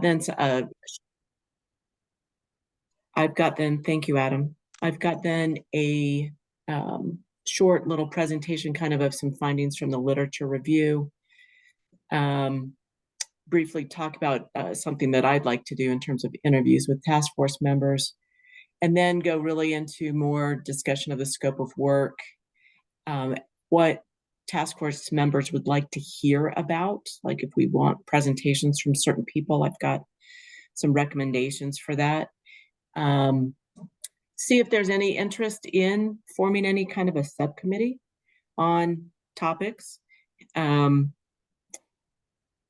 then, thank you, Adam. I've got then a short little presentation kind of some findings from the literature review. Briefly talk about something that I'd like to do in terms of interviews with task force members, and then go really into more discussion of the scope of work, what task force members would like to hear about, like if we want presentations from certain people, I've got some recommendations for that. See if there's any interest in forming any kind of a subcommittee on topics.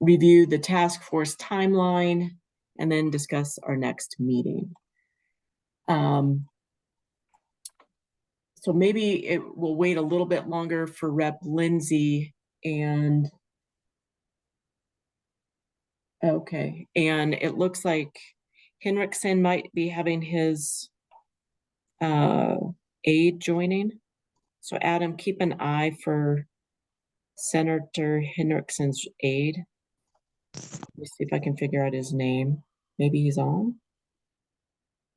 Review the task force timeline, and then discuss our next meeting. So maybe it will wait a little bit longer for Rep. Lindsay and okay, and it looks like Henriksen might be having his aide joining. So Adam, keep an eye for Senator Henriksen's aide. Let me see if I can figure out his name. Maybe he's on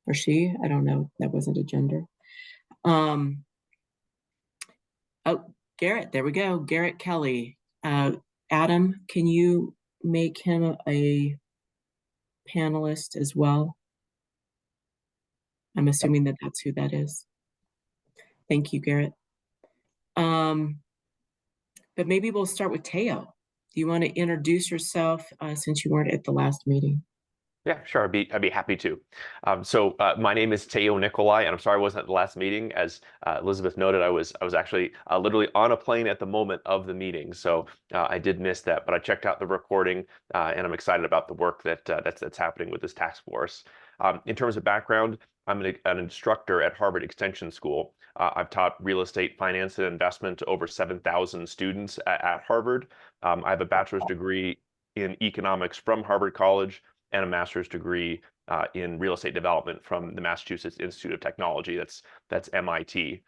or she, I don't know. That wasn't a gender. Oh, Garrett, there we go. Garrett Kelly. Adam, can you make him a panelist as well? I'm assuming that that's who that is. Thank you, Garrett. But maybe we'll start with Teo. Do you want to introduce yourself since you weren't at the last meeting? Yeah, sure. I'd be happy to. So my name is Teo Nikolai, and I'm sorry I wasn't at the last meeting. As Elizabeth noted, I was actually literally on a plane at the moment of the meeting, so I did miss that. But I checked out the recording, and I'm excited about the work that's happening with this task force. In terms of background, I'm an instructor at Harvard Extension School. I've taught real estate finance and investment to over 7,000 students at Harvard. I have a bachelor's degree in economics from Harvard College, and a master's degree in real estate development from the Massachusetts Institute of Technology. That's MIT.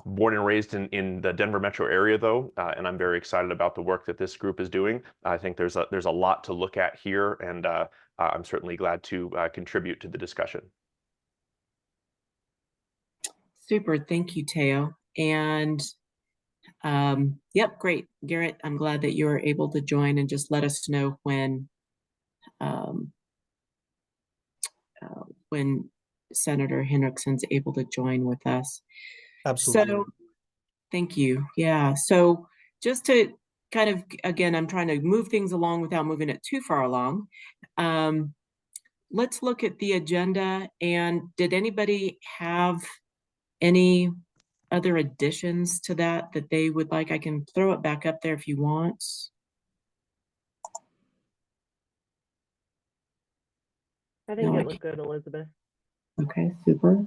Born and raised in the Denver metro area, though, and I'm very excited about the work that this group is doing. I think there's a lot to look at here, and I'm certainly glad to contribute to the discussion. Super, thank you, Teo. And yep, great, Garrett. I'm glad that you were able to join, and just let us know when Senator Henriksen's able to join with us. Absolutely. So, thank you. Yeah. So just to kind of, again, I'm trying to move things along without moving it too far along. Let's look at the agenda. And did anybody have any other additions to that they would like? I can throw it back up there if you want. I think it looked good, Elizabeth. Okay, super.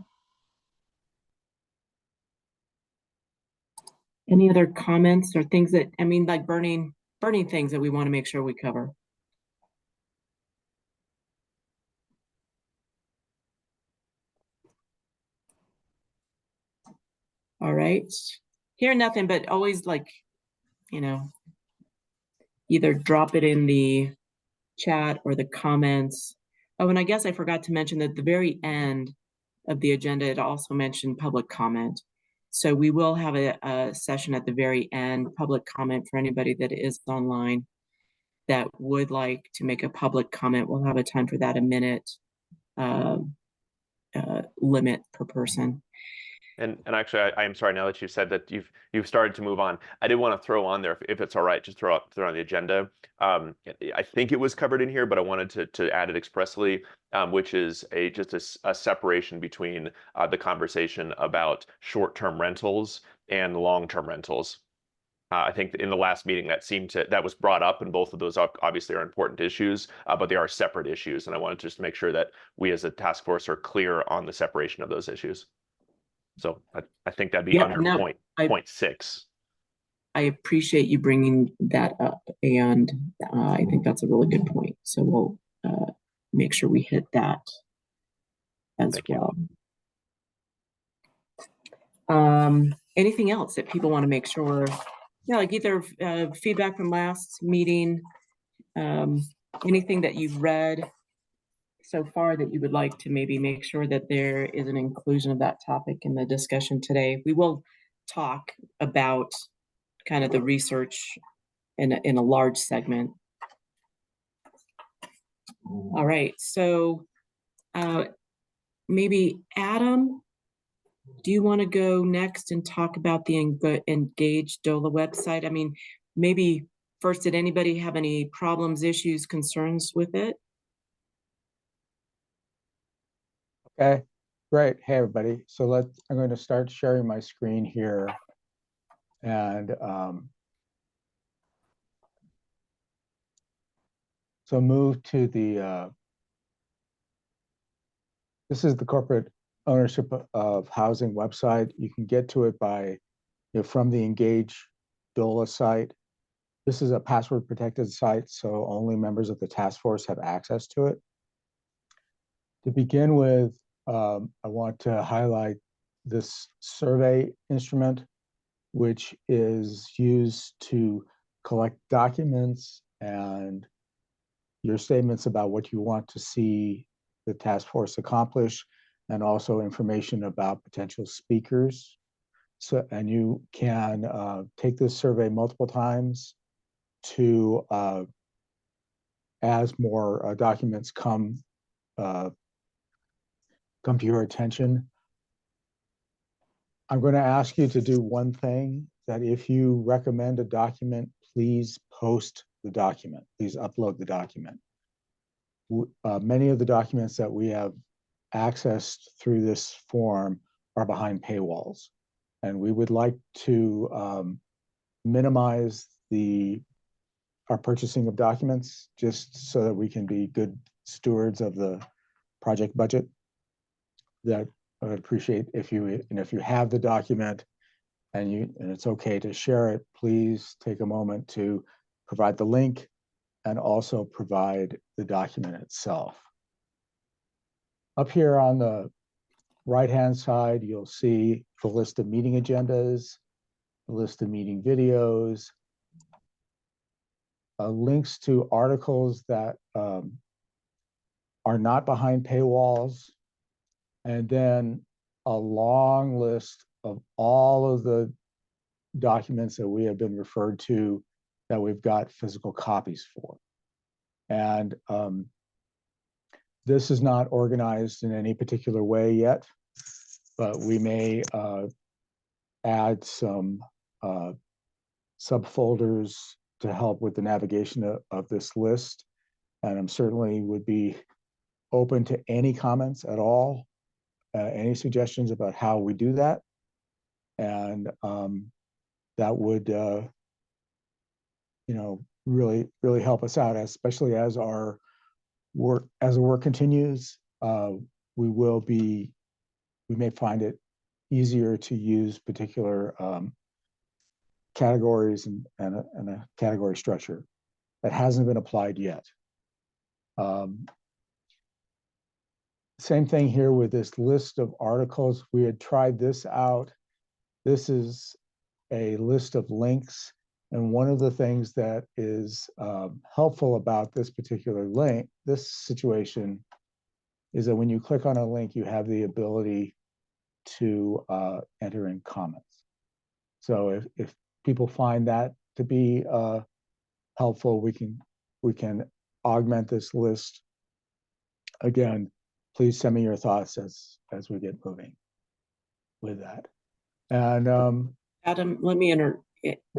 Any other comments or things that, I mean, like burning things that we want to make sure we cover? All right. Hear nothing, but always, like, you know, either drop it in the chat or the comments. Oh, and I guess I forgot to mention that at the very end of the agenda, it also mentioned public comment. So we will have a session at the very end, public comment for anybody that is online that would like to make a public comment. We'll have a time for that, a minute limit per person. And actually, I am sorry, now that you've said that you've started to move on, I did want to throw on there, if it's all right, just throw on the agenda. I think it was covered in here, but I wanted to add it expressly, which is just a separation between the conversation about short-term rentals and long-term rentals. I think in the last meeting that was brought up, and both of those obviously are important issues, but they are separate issues, and I wanted to just make sure that we as a task force are clear on the separation of those issues. So I think that'd be under point 6. I appreciate you bringing that up, and I think that's a really good point. So we'll make sure we hit that as well. Anything else that people want to make sure? Yeah, like either feedback from last meeting, anything that you've read so far that you would like to maybe make sure that there is an inclusion of that topic in the discussion today? We will talk about kind of the research in a large segment. All right, so maybe Adam, do you want to go next and talk about the Engage DOLA website? I mean, maybe first, did anybody have any problems, issues, concerns with it? Okay, great. Hey, everybody. So I'm going to start sharing my screen here. And so move to the, this is the corporate ownership of housing website. You can get to it by, from the Engage DOLA site. This is a password protected site, so only members of the task force have access to it. To begin with, I want to highlight this survey instrument, which is used to collect documents and your statements about what you want to see the task force accomplish, and also information about potential speakers. So, and you can take this survey multiple times to, as more documents come to your attention. I'm going to ask you to do one thing, that if you recommend a document, please post the document. Please upload the document. Many of the documents that we have accessed through this form are behind paywalls. And we would like to minimize our purchasing of documents, just so that we can be good stewards of the project budget. That I would appreciate if you have the document and it's okay to share it, please take a moment to provide the link and also provide the document itself. Up here on the right-hand side, you'll see the list of meeting agendas, the list of meeting videos, links to articles that are not behind paywalls, and then a long list of all of the documents that we have been referred to that we've got physical copies for. And this is not organized in any particular way yet, but we may add some subfolders to help with the navigation of this list. And I'm certainly would be open to any comments at all, any suggestions about how we do that. And that would, really help us out, especially as the work continues. We may find it easier to use particular categories and a category structure that hasn't been applied yet. Same thing here with this list of articles. We had tried this out. This is a list of links. And one of the things that is helpful about this particular link, this situation, is that when you click on a link, you have the ability to enter in comments. So if people find that to be helpful, we can augment this list. Again, please send me your thoughts as we get moving with that. And Adam, let me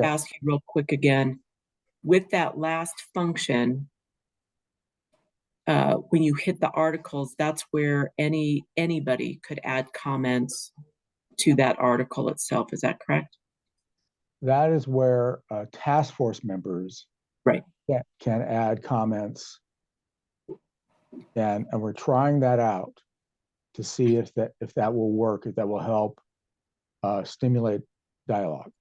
ask you real quick again. With that last function, when you hit the articles, that's where anybody could add comments to that article itself. Is that correct? that is where task force members Right. can add comments. And we're trying that out to see if that will work, if that will help stimulate dialogue.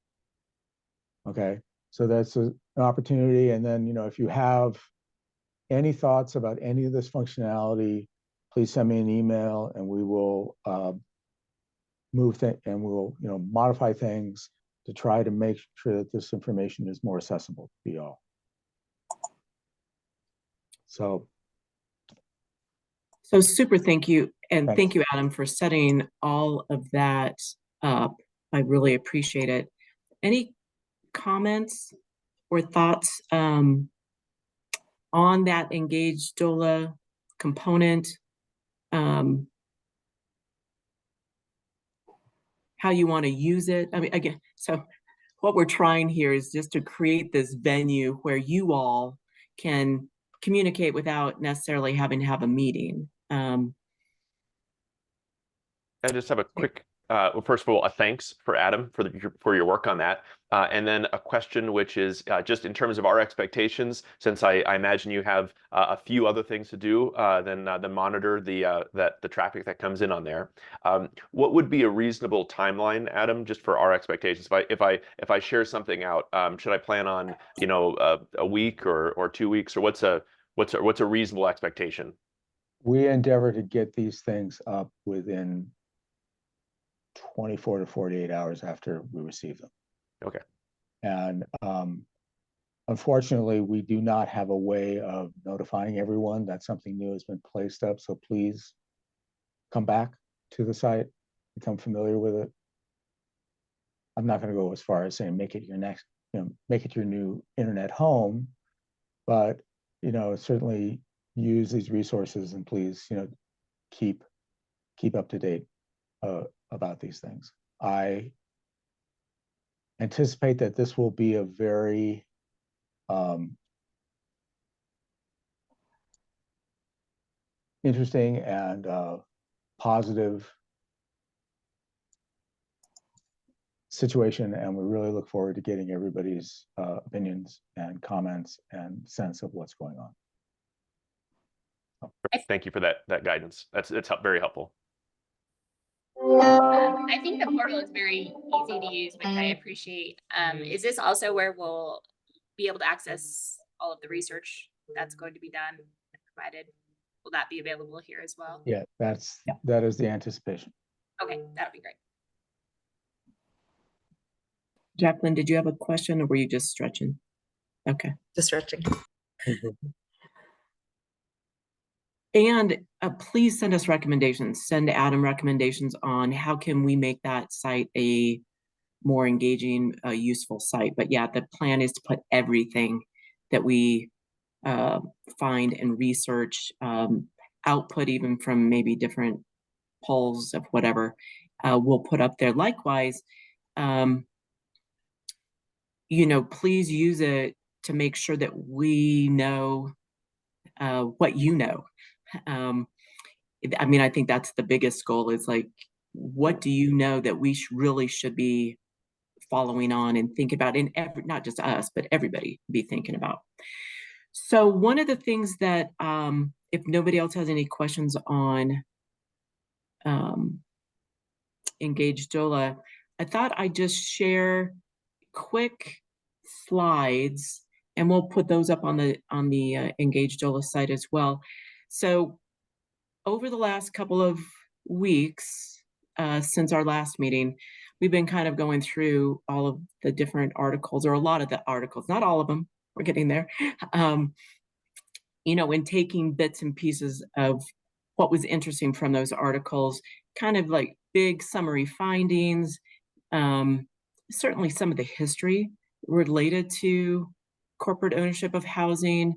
Okay, so that's an opportunity. And then, if you have any thoughts about any of this functionality, please send me an email and we will modify things to try to make sure that this information is more accessible to you all. So So super thank you. And Thanks. thank you, Adam, for setting all of that up. I really appreciate it. Any comments or thoughts on that engaged doula component? How you want to use it? I mean, again, so what we're trying here is just to create this venue where you all can communicate without necessarily having to have a meeting. I just have a quick, well, first of all, a thanks for Adam for your work on that, and then a question, which is just in terms of our expectations, since I imagine you have a few other things to do than monitor the traffic that comes in on there. What would be a reasonable timeline, Adam, just for our expectations? If I share something out, should I plan on a week or 2 weeks, or what's a reasonable expectation? We endeavor to get these things up within 24 to 48 hours after we receive them. Okay. And unfortunately, we do not have a way of notifying everyone that something new has been placed up. So please come back to the site, become familiar with it. I'm not going to go as far as saying make it your next, make it your new internet home, but certainly use these resources, and please, keep up to date about these things. I anticipate that this will be a very interesting and positive situation, and we really look forward to getting everybody's opinions and comments and sense of what's going on. Thank you for that guidance. It's very helpful. I think the portal is very easy to use, which I appreciate. Is this also where we'll be able to access all of the research that's going to be done and provided? Will that be available here as well? Yeah, that is the anticipation. Okay, that'll be great. Jacqueline, did you have a question, or were you just stretching? Okay. Just stretching. And please send us recommendations. Send Adam recommendations on how can we make that site a more engaging, useful site. But yeah, the plan is to put everything that we find and research, output even from maybe different polls of whatever, we'll put up there. Likewise, please use it to make sure that we know what you know. I mean, I think that's the biggest goal, is like, what do you know that we really should be following on and think about, and not just us, but everybody be thinking about. So one of the things that, if nobody else has any questions on Engaged Doula, I thought I'd just share quick slides, and we'll put those up on the Engaged Doula site as well. So over the last couple of weeks, since our last meeting, we've been kind of going through all of the different articles, or a lot of the articles, not all of them, we're getting there, and taking bits and pieces of what was interesting from those articles, kind of like big summary findings, certainly some of the history related to corporate ownership of housing,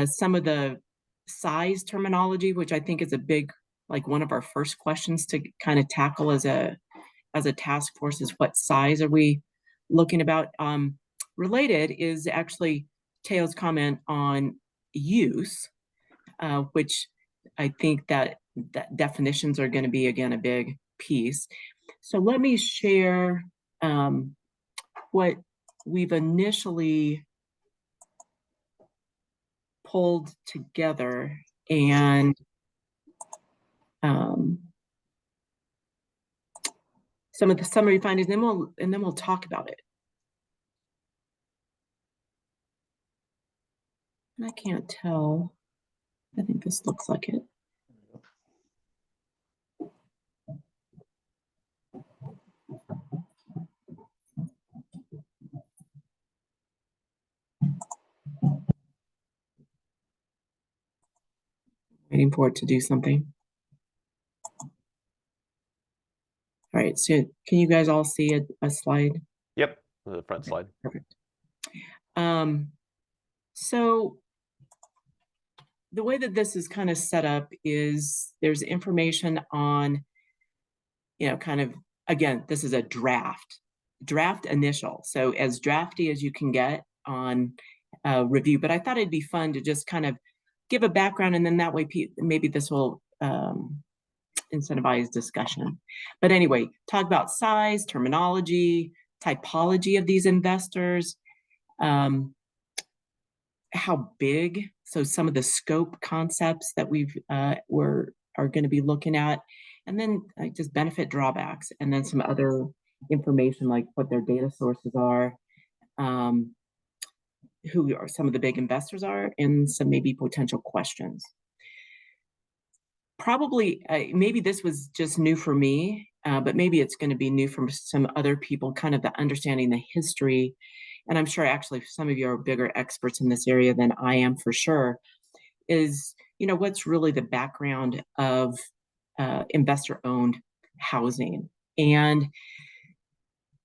some of the size terminology, which I think is a big, like one of our first questions to kind of tackle as a task force, is what size are we looking about? Related is actually Teo's comment on use, which I think that definitions are going to be, again, a big piece. So let me share what we've initially pulled together, and some of the summary findings, and then we'll talk about it. And I can't tell. I think this looks like it. waiting for it to do something. All right, so can you guys all see a slide? Yep, the front slide. Perfect. So the way that this is kind of set up is there's information on, kind of, again, this is a draft initial. So as drafty as you can get on review, but I thought it'd be fun to just kind of give a background, and then that way maybe this will incentivize discussion. But anyway, talk about size, terminology, typology of these investors, how big, so some of the scope concepts that are going to be looking at, and then just benefit drawbacks, and then some other information like what their data sources are, who are some of the big investors are, and some maybe potential questions. Probably, maybe this was just new for me, but maybe it's going to be new for some other people, kind of the understanding the history. And I'm sure actually some of you are bigger experts in this area than I am for sure, is, what's really the background of investor-owned housing. And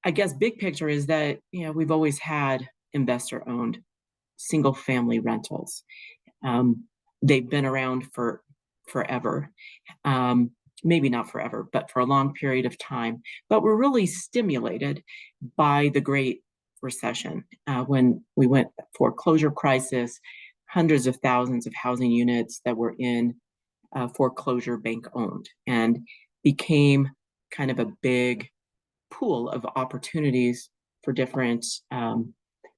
I guess big picture is that, we've always had investor-owned single-family rentals. They've been around for forever. Maybe not forever, but for a long period of time. But we're really stimulated by the Great Recession, when we went foreclosure crisis, hundreds of thousands of housing units that were in foreclosure bank owned, and became kind of a big pool of opportunities for different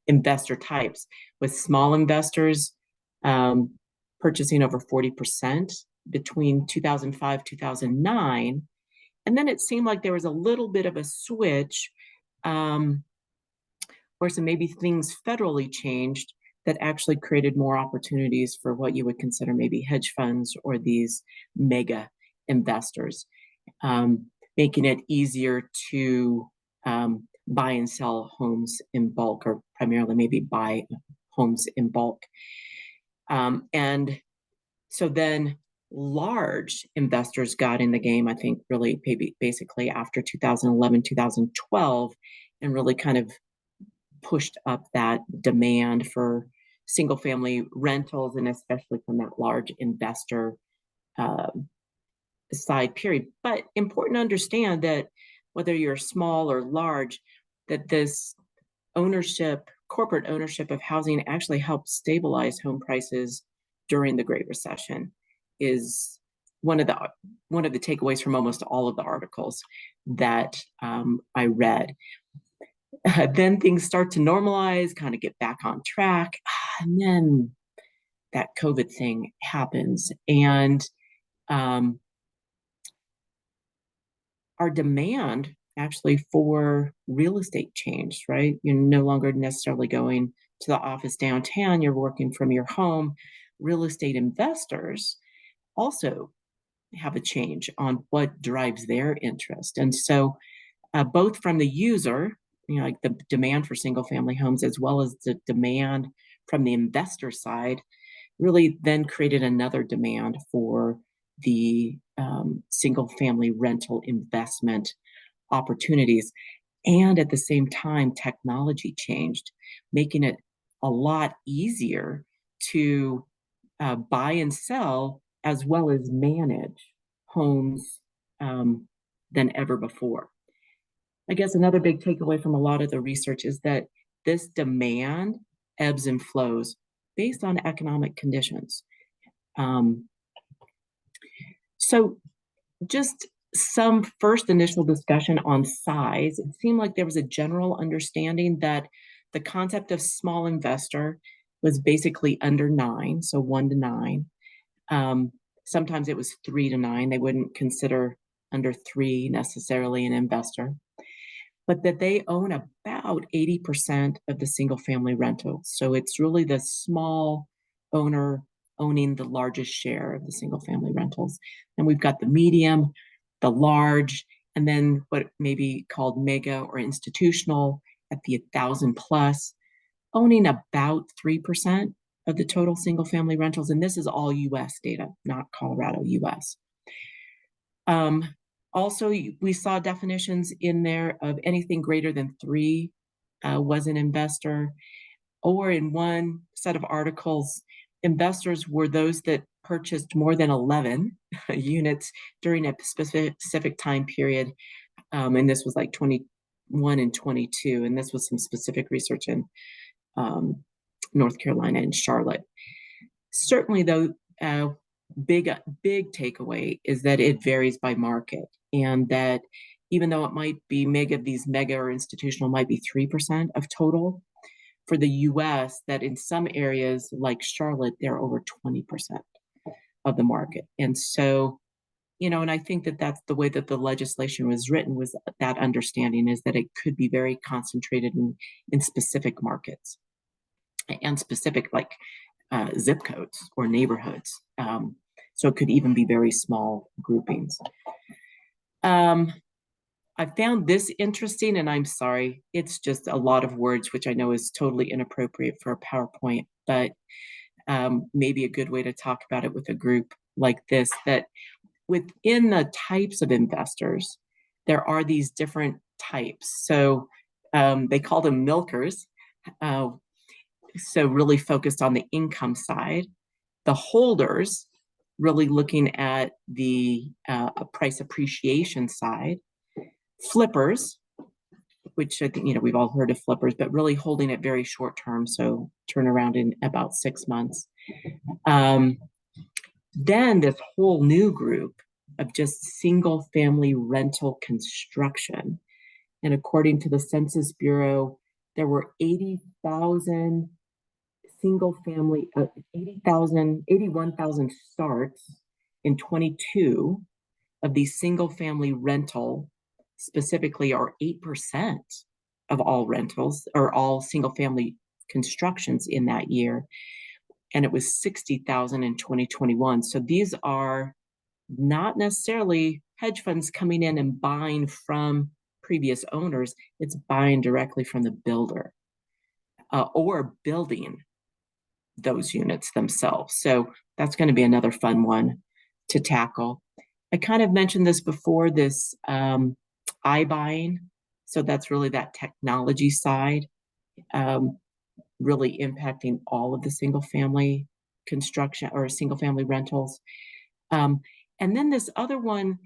investor types, with small investors purchasing over 40% between 2005, 2009. And then it seemed like there was a little bit of a switch, or some maybe things federally changed that actually created more opportunities for what you would consider maybe hedge funds or these mega investors, making it easier to buy and sell homes in bulk, or primarily maybe buy homes in bulk. And so then large investors got in the game, I think, really maybe basically after 2011, 2012, and really kind of pushed up that demand for single family rentals, and especially from that large investor side period. But important to understand that whether you're small or large, that this corporate ownership of housing actually helped stabilize home prices during the Great Recession, is one of the takeaways from almost all of the articles that I read. Then things start to normalize, kind of get back on track, and then that COVID thing happens, and our demand actually for real estate changed, right? You're no longer necessarily going to the office downtown, you're working from your home. Real estate investors also have a change on what drives their interest. And so both from the user, like the demand for single family homes, as well as the demand from the investor side, really then created another demand for the single family rental investment opportunities. And at the same time, technology changed, making it a lot easier to buy and sell, as well as manage homes than ever before. I guess another big takeaway from a lot of the research is that this demand ebbs and flows based on economic conditions. So just some first initial discussion on size. It seemed like there was a general understanding that the concept of small investor was basically under 9, so 1 to 9. Sometimes it was 3 to 9. They wouldn't consider under 3 necessarily an investor, but that they own about 80% of the single family rentals. So it's really the small owner owning the largest share of the single family rentals. And we've got the medium, the large, and then what may be called mega or institutional at the 1,000 plus, owning about 3% of the total single family rentals. And this is all US data, not Colorado, US. Also, we saw definitions in there of anything greater than 3 was an investor, or in one set of articles, investors were those that purchased more than 11 units during a specific time period. And this was like 21 and 22. And this was some specific research in North Carolina and Charlotte. Certainly, though, big takeaway is that it varies by market, and that even though it might be these mega or institutional might be 3% of total, for the US, that in some areas like Charlotte, they're over 20% of the market. And so, and I think that that's the way that the legislation was written, was that understanding is that it could be very concentrated in specific markets and specific like zip codes or neighborhoods. So it could even be very small groupings. I found this interesting, and I'm sorry, it's just a lot of words, which I know is totally inappropriate for a PowerPoint, but maybe a good way to talk about it with a group like this, that within the types of investors, there are these different types. So they call them milkers. So really focused on the income side. The holders, really looking at the price appreciation side. Flippers, which I think, we've all heard of flippers, but really holding it very short term. So turn around in about 6 months. Then this whole new group of just single family rental construction. And according to the Census Bureau, there were 80,000 single family, 81,000 starts in 22 of these single family rental, specifically are 8% of all rentals or all single family constructions in that year. And it was 60,000 in 2021. So these are not necessarily hedge funds coming in and buying from previous owners. It's buying directly from the builder or building those units themselves. So that's going to be another fun one to tackle. I kind of mentioned this before, this iBuying. So that's really that technology side, really impacting all of the single family construction or single family rentals. And then this other one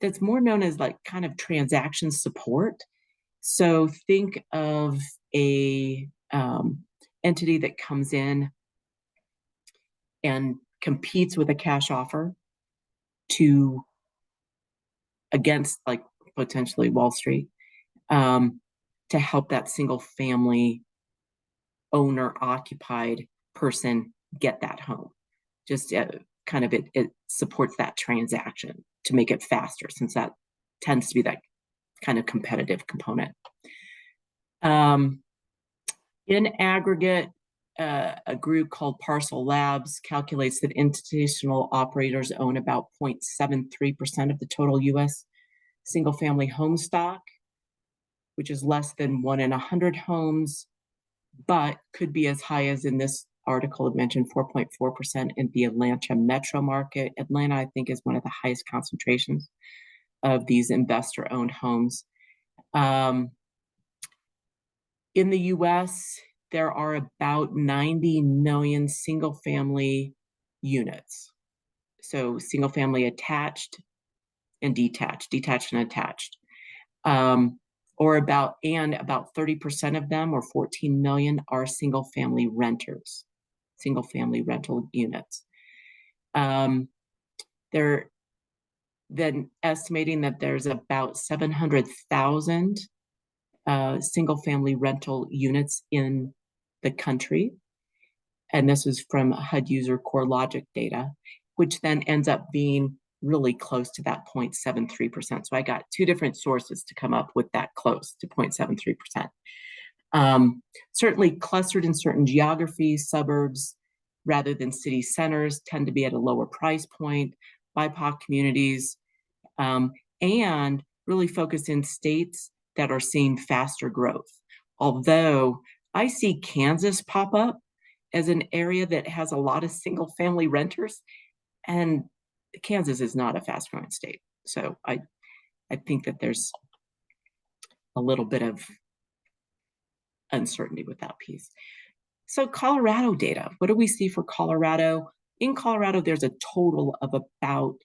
that's more known as like kind of transaction support. So think of a entity that comes in and competes with a cash offer against like potentially Wall Street, to help that single family owner occupied person get that home. Just kind of it supports that transaction to make it faster, since that tends to be that kind of competitive component. In aggregate, a group called Parcel Labs calculates that institutional operators own about 0.73% of the total US single family home stock, which is less than 1 in 100 homes, but could be as high as, in this article it mentioned, 4.4% in the Atlanta metro market. Atlanta, I think, is one of the highest concentrations of these investor-owned homes. In the US, there are about 90 million single family units. So single family attached and detached and attached. Or about 30% of them, or 14 million, are single family renters, single family rental units. They're then estimating that there's about 700,000 single family rental units in the country. And this is from HUD user core logic data, which then ends up being really close to that 0.73%. So I got 2 different sources to come up with that close to 0.73%. Certainly clustered in certain geographies, suburbs, rather than city centers, tend to be at a lower price point, BIPOC communities, and really focused in states that are seeing faster growth. Although I see Kansas pop up as an area that has a lot of single family renters, and Kansas is not a fast growing state. So I think that there's a little bit of uncertainty with that piece. So Colorado data, what do we see for Colorado? In Colorado, there's a total of about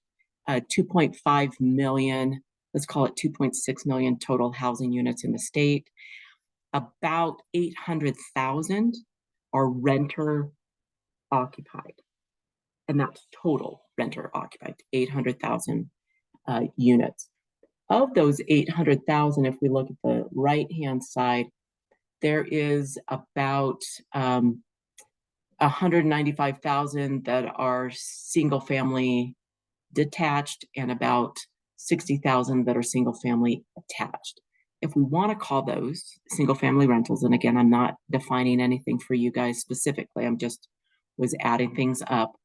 2.5 million, let's call it 2.6 million total housing units in the state. About 800,000 are renter occupied. And that's total renter occupied, 800,000 units. Of those 800,000, if we look at the right-hand side, there is about 195,000 that are single family detached and about 60,000 that are single family attached. If we want to call those single family rentals, and again, I'm not defining anything for you guys specifically, I'm just was adding things up.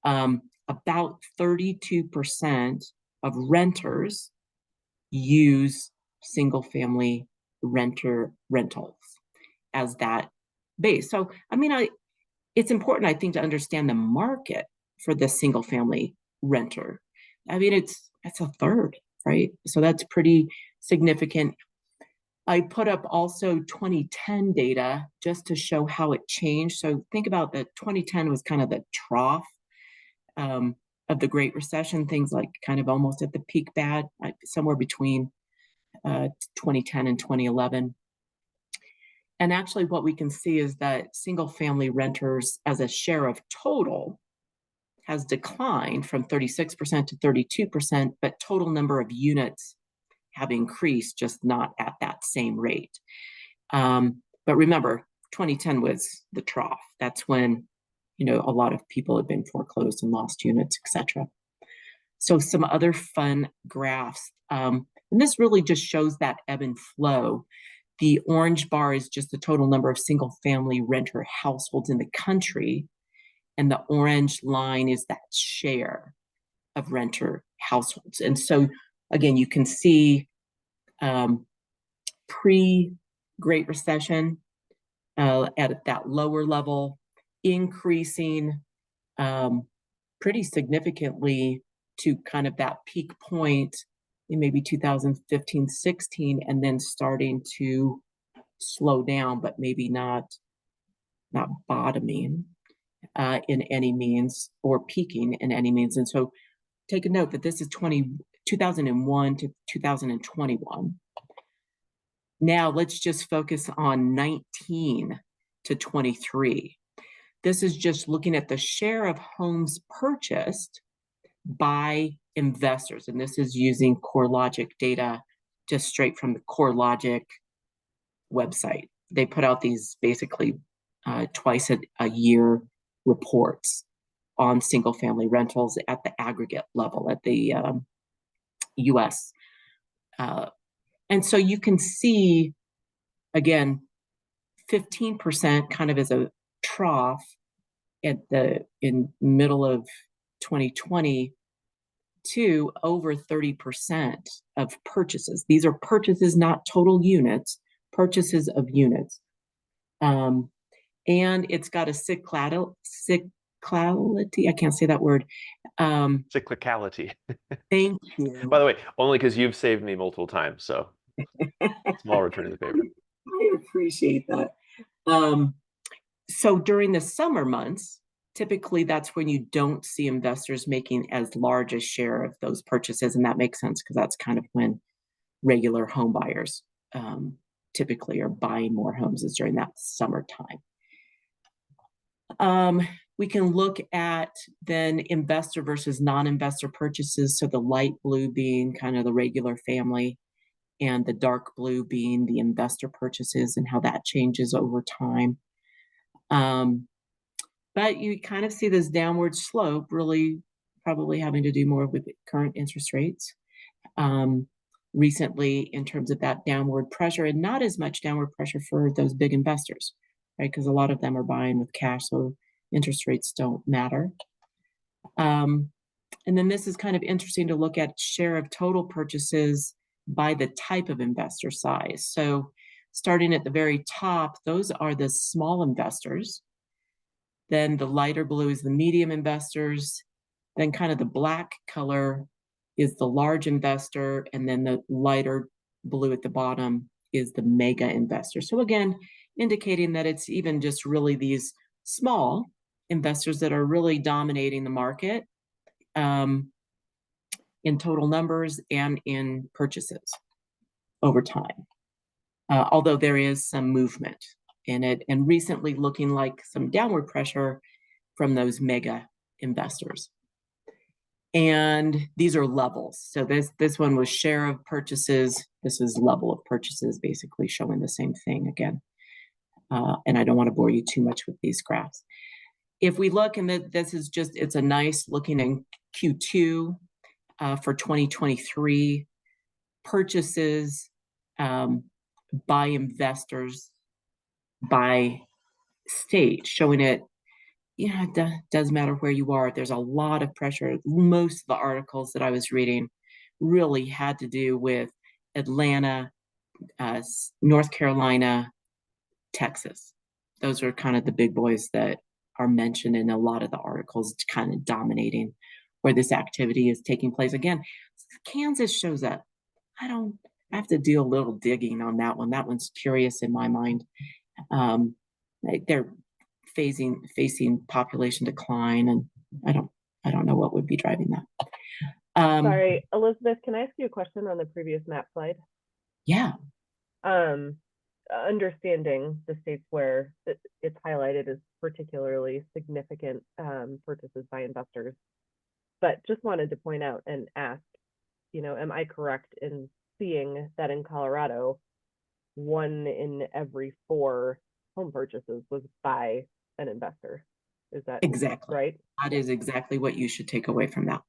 About 32% of renters use single family rentals as that base. So, I mean, it's important, I think, to understand the market for the single family renter. I mean, it's a third, right? So that's pretty significant. I put up also 2010 data just to show how it changed. So think about that 2010 was kind of the trough of the Great Recession, things like kind of almost at the peak bad, like somewhere between 2010 and 2011. And actually what we can see is that single family renters as a share of total has declined from 36% to 32%, but total number of units have increased, just not at that same rate. But remember, 2010 was the trough. That's when, you know, a lot of people had been foreclosed and lost units, etc. So some other fun graphs. And this really just shows that ebb and flow. The orange bar is just the total number of single family renter households in the country. And the orange line is that share of renter households. And so, again, you can see pre-Great Recession at that lower level, increasing pretty significantly to kind of that peak point in maybe 2015, 16, and then starting to slow down, but maybe not bottoming in any means or peaking in any means. And so take a note that this is 2001 to 2021. Now let's just focus on 19 to 23. This is just looking at the share of homes purchased by investors. And this is using CoreLogic data just straight from the CoreLogic website. They put out these basically twice a year reports on single family rentals at the aggregate level at the US. And so you can see, again, 15% kind of as a trough in middle of 2020 to over 30% of purchases. These are purchases, not total units, purchases of units. And it's got a cyclicality, I can't say that word. Cyclicality. Thank you. By the way, only because you've saved me multiple times, so small return of the favor. I appreciate that. So during the summer months, typically that's when you don't see investors making as large a share of those purchases, and that makes sense because that's kind of when regular home buyers typically are buying more homes, is during that summertime. We can look at then investor versus non-investor purchases. So the light blue being kind of the regular family and the dark blue being the investor purchases and how that changes over time. But you kind of see this downward slope really probably having to do more with current interest rates recently in terms of that downward pressure, and not as much downward pressure for those big investors, right? Because a lot of them are buying with cash, so interest rates don't matter. And then this is kind of interesting to look at share of total purchases by the type of investor size. So starting at the very top, those are the small investors. Then the lighter blue is the medium investors. Then kind of the black color is the large investor. And then the lighter blue at the bottom is the mega investor. So again, indicating that it's even just really these small investors that are really dominating the market in total numbers and in purchases over time. Although there is some movement in it, and recently looking like some downward pressure from those mega investors. And these are levels. So this one was share of purchases. This is level of purchases, basically showing the same thing again. And I don't want to bore you too much with these graphs. If we look, and this is just, it's a nice looking in Q2 for 2023 purchases by investors by state, showing it. Yeah, it does matter where you are. There's a lot of pressure. Most of the articles that I was reading really had to do with Atlanta, North Carolina, Texas. Those are kind of the big boys that are mentioned in a lot of the articles, kind of dominating where this activity is taking place. Again, Kansas shows up. I have to do a little digging on that one. That one's curious in my mind. They're facing population decline, and I don't know what would be driving that. Sorry, Elizabeth, can I ask you a question on the previous map slide? Yeah. Understanding the states where it's highlighted as particularly significant purchases by investors, but just wanted to point out and ask, am I correct in seeing that in Colorado, 1 in every 4 home purchases was by an investor? Is that exactly right? That is exactly what you should take away from that.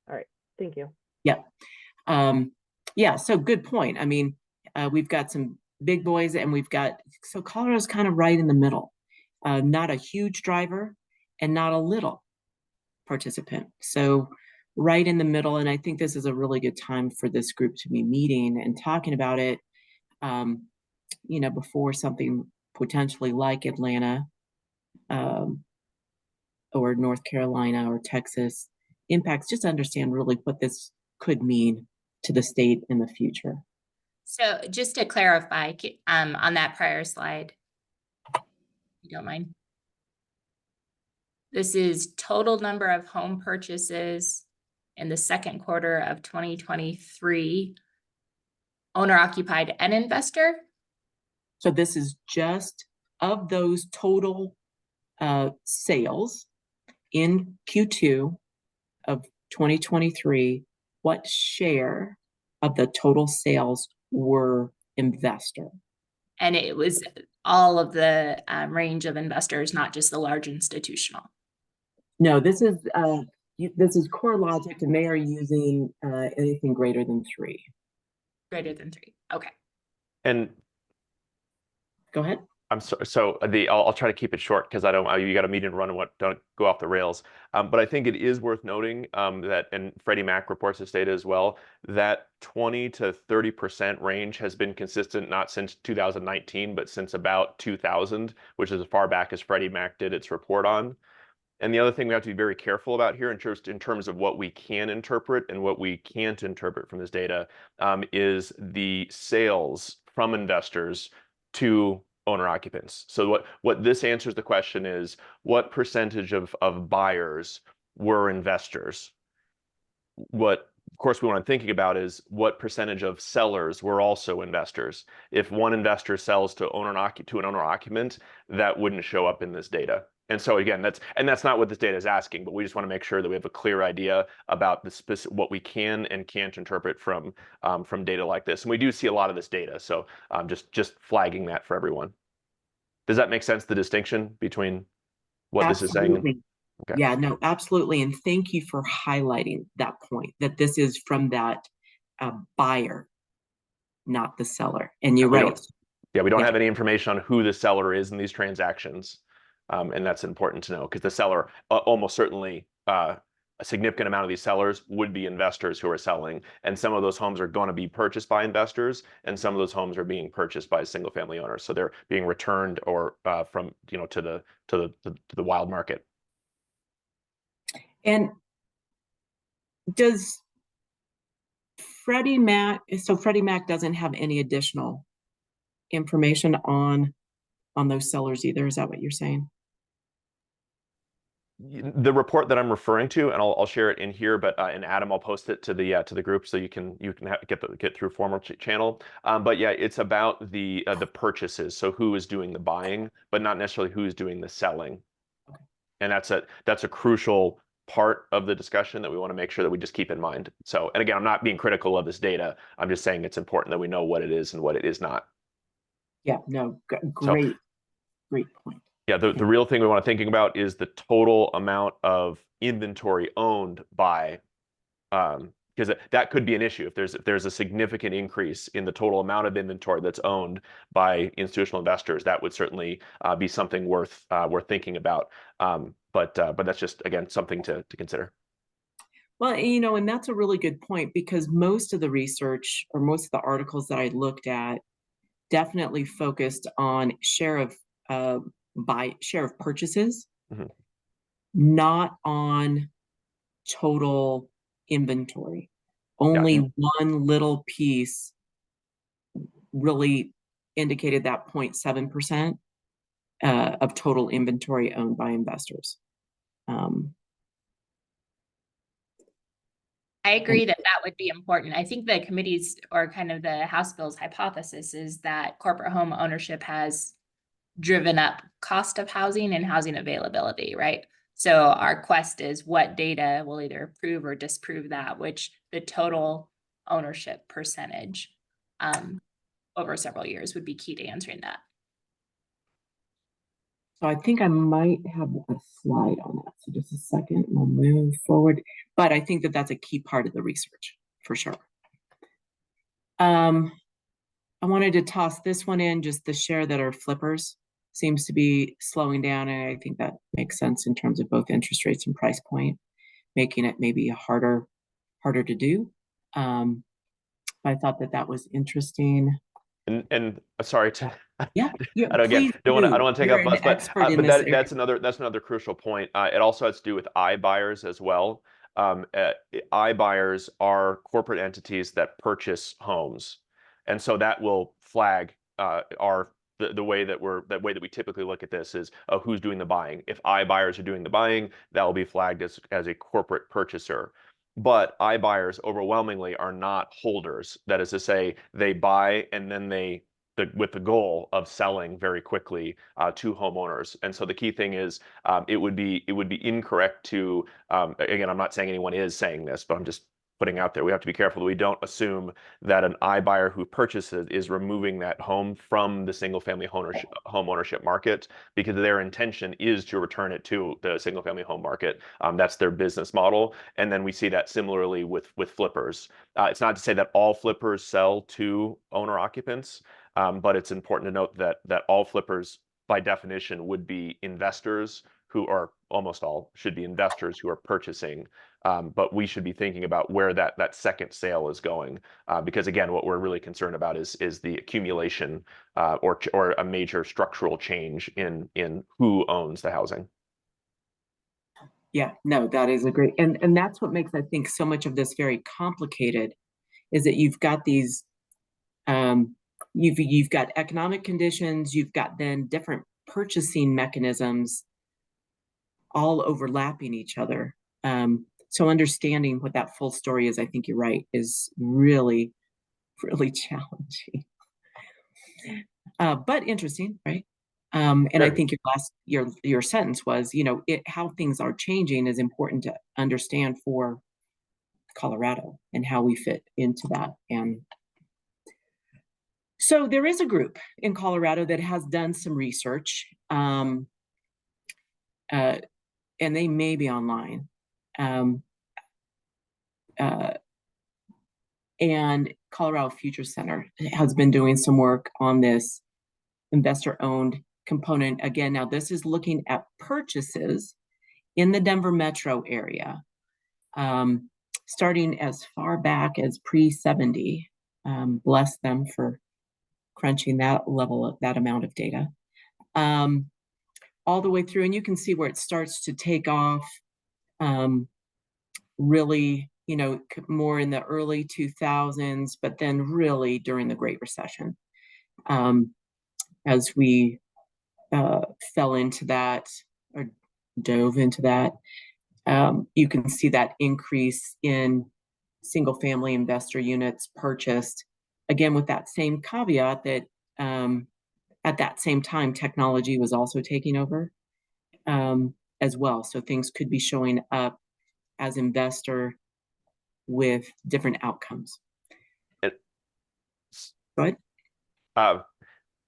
All right, thank you. Yeah. Yeah, so good point. I mean, we've got some big boys, and so Colorado's kind of right in the middle. Not a huge driver and not a little participant. So right in the middle, and I think this is a really good time for this group to be meeting and talking about it, before something potentially like Atlanta or North Carolina or Texas impacts, just understand really what this could mean to the state in the future. So just to clarify, on that prior slide, if you don't mind. This is total number of home purchases in the second quarter of 2023, owner occupied and investor. So this is just of those total sales in Q2 of 2023, what share of the total sales were investor? And it was all of the range of investors, not just the large institutional. No, this is CoreLogic, and they are using anything greater than 3. Greater than 3. Okay. And go ahead. I'm sorry. So I'll try to keep it short because you got a meeting to run and don't go off the rails. But I think it is worth noting that, and Freddie Mac reports this data as well, that 20 to 30% range has been consistent not since 2019, but since about 2000, which is as far back as Freddie Mac did its report on. And the other thing we have to be very careful about here in terms of what we can interpret and what we can't interpret from this data is the sales from investors to owner occupants. So what this answers the question is, what percentage of buyers were investors? What, of course, we want to thinking about is what percentage of sellers were also investors. If one investor sells to an owner occupant, that wouldn't show up in this data. And so again, that's not what this data is asking, but we just want to make sure that we have a clear idea about what we can and can't interpret from data like this. And we do see a lot of this data, so just flagging that for everyone. Does that make sense? The distinction between what Absolutely. this is saying? Okay. Yeah, no, absolutely. And thank you for highlighting that point, that this is from that buyer, not the seller. And you're right. We don't have any information on who the seller is in these transactions. And that's important to know because the seller almost certainly a significant amount of these sellers would be investors who are selling, and some of those homes are going to be purchased by investors, and some of those homes are being purchased by single family owners. So they're being returned or from to the wild market. And does Freddie Mac, so Freddie Mac doesn't have any additional information on those sellers either? Is that what you're saying? The report that I'm referring to, and I'll share it in here, but and Adam, I'll post it to the group so you can get through formal channel. But yeah, it's about the purchases. So who is doing the buying, but not necessarily who is doing the selling. And that's a crucial part of the discussion that we want to make sure that we just keep in mind. So, and again, I'm not being critical of this data. I'm just saying it's important that we know what it is and what it is not. Yeah, no, great point. Yeah, the real thing we want to thinking about is the total amount of inventory owned by, because that could be an issue. If there's a significant increase in the total amount of inventory that's owned by institutional investors, that would certainly be something worth thinking about. But that's just, again, something to consider. Well, and that's a really good point, because most of the research or most of the articles that I looked at definitely focused on share of purchases, not on total inventory. Only one little piece really indicated that 0.7% of total inventory owned by investors. I agree that would be important. I think the committee's or kind of the House Bill's hypothesis is that corporate home ownership has driven up cost of housing and housing availability, right? So our quest is what data will either prove or disprove that, which the total ownership percentage over several years would be key to answering that. So I think I might have a slide on that. So just a second, we'll move forward. But I think that that's a key part of the research for sure. I wanted to toss this one in, just the share that are flippers seems to be slowing down. And I think that makes sense in terms of both interest rates and price point, making it maybe harder to do. I thought that was interesting. And sorry to yeah I don't want to take up bus, but that's another crucial point. It also has to do with iBuyers as well. iBuyers are corporate entities that purchase homes, and so that will flag the way that we typically look at this is who's doing the buying. If iBuyers are doing the buying, that will be flagged as a corporate purchaser. But iBuyers overwhelmingly are not holders. That is to say, they buy and then with the goal of selling very quickly to homeowners. And so the key thing is it would be incorrect to again, I'm not saying anyone is saying this, but I'm just putting out there, we have to be careful that we don't assume that an iBuyer who purchases is removing that home from the single family home ownership market, because their intention is to return it to the single family home market. That's their business model. And then we see that similarly with flippers. It's not to say that all flippers sell to owner occupants, but it's important to note that all flippers by definition would be investors who are almost all should be investors who are purchasing. But we should be thinking about where that second sale is going, because again, what we're really concerned about is the accumulation or a major structural change in who owns the housing. Yeah, no, that is a great, and that's what makes, I think, so much of this very complicated, is that you've got these, you've got economic conditions, you've got then different purchasing mechanisms all overlapping each other. So understanding what that full story is, I think you're right, is really, really challenging. But interesting, right? And I think your sentence was, how things are changing is important to understand for Colorado and how we fit into that. And so there is a group in Colorado that has done some research, and they may be online. And Colorado Future Center has been doing some work on this investor-owned component. Again, now this is looking at purchases in the Denver metro area. starting as far back as pre-70. Bless them for crunching that level of that amount of data. All the way through, and you can see where it starts to take off, really, you know, more in the early 2000s, but then really during the Great Recession, as we fell into that or dove into that. You can see that increase in single family investor units purchased, again with that same caveat that at that same time technology was also taking over as well. So things could be showing up as investor with different outcomes. Go ahead.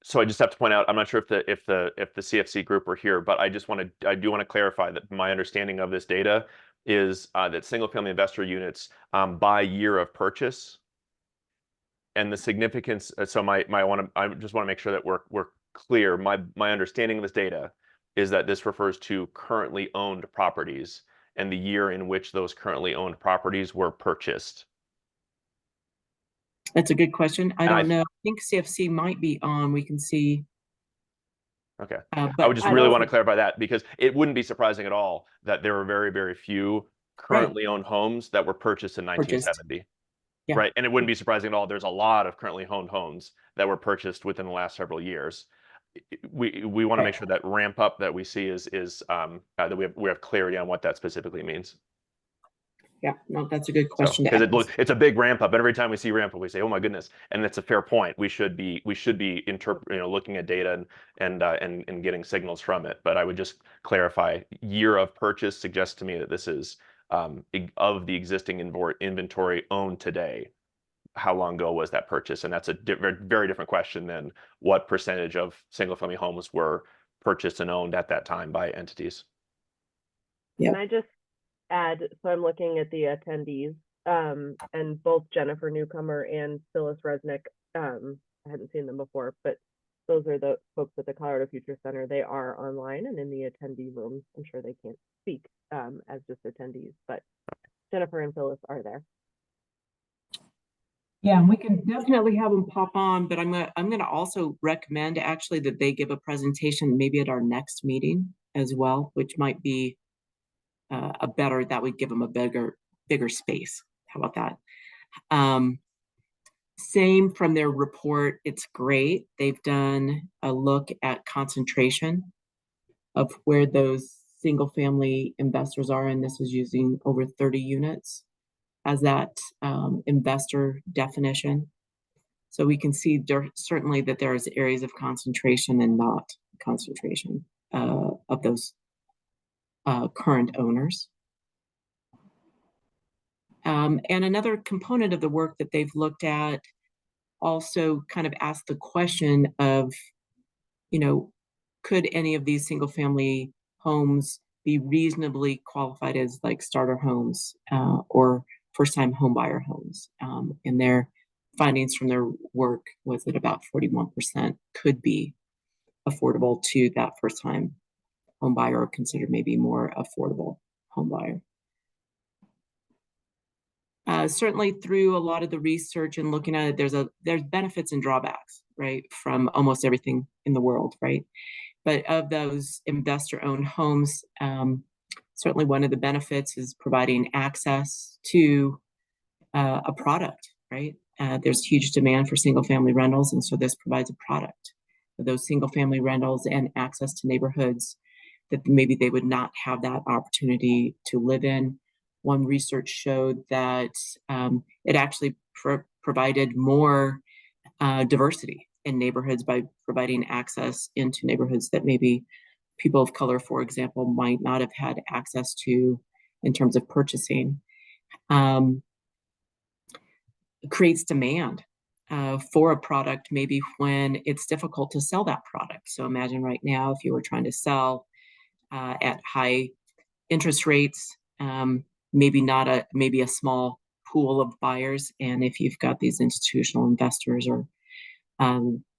So I just have to point out, I'm not sure if the CFC group are here, but I do want to clarify that my understanding of this data is that single family investor units by year of purchase, and the significance. So I just want to make sure that we're clear. My understanding of this data is that this refers to currently owned properties and the year in which those currently owned properties were purchased. That's a good question. I don't know. I think CFC might be on. We can see. Okay. But I would just really want to clarify that, because it wouldn't be surprising at all that there were very, very few currently owned homes that were purchased in 1970. Yeah. Right. And it wouldn't be surprising at all. There's a lot of currently owned homes that were purchased within the last several years. We want to make sure that ramp up that we see is that we have clarity on what that specifically means. Yeah, no, that's a good question. Because it's a big ramp up. And every time we see ramp up, we say, "Oh my goodness!" And that's a fair point. We should be looking at data and getting signals from it. But I would just clarify: year of purchase suggests to me that this is of the existing inventory owned today. How long ago was that purchase? And that's a very different question than what percentage of single family homes were purchased and owned at that time by entities. Yeah. Can I just add, so I'm looking at the attendees, and both Jennifer Newcomer and Phyllis Resnick, I hadn't seen them before, but those are the folks at the Colorado Future Center. They are online and in the attendee rooms. I'm sure they can't speak as just attendees, but Jennifer and Phyllis are there. Yeah, we can definitely have them pop on, but I'm gonna also recommend actually that they give a presentation maybe at our next meeting as well, which might be that would give them a bigger space. How about that? Same from their report. It's great. They've done a look at concentration of where those single family investors are, and this is using over 30 units as that investor definition. So we can see certainly that there's areas of concentration and not concentration of those current owners. And another component of the work that they've looked at also kind of asked the question of, could any of these single family homes be reasonably qualified as like starter homes or first-time homebuyer homes? And their findings from their work was that about 41% could be affordable to that first-time homebuyer, or considered maybe more affordable homebuyer. Certainly through a lot of the research and looking at it, there's benefits and drawbacks, right, from almost everything in the world, right? But of those investor-owned homes, certainly one of the benefits is providing access to a product, right? There's huge demand for single-family rentals, and so this provides a product for those single-family rentals and access to neighborhoods that maybe they would not have that opportunity to live in. One research showed that it actually provided more diversity in neighborhoods by providing access into neighborhoods that maybe people of color, for example, might not have had access to in terms of purchasing. It creates demand for a product maybe when it's difficult to sell that product. So imagine right now if you were trying to sell at high interest rates, maybe a small pool of buyers, and if you've got these institutional investors or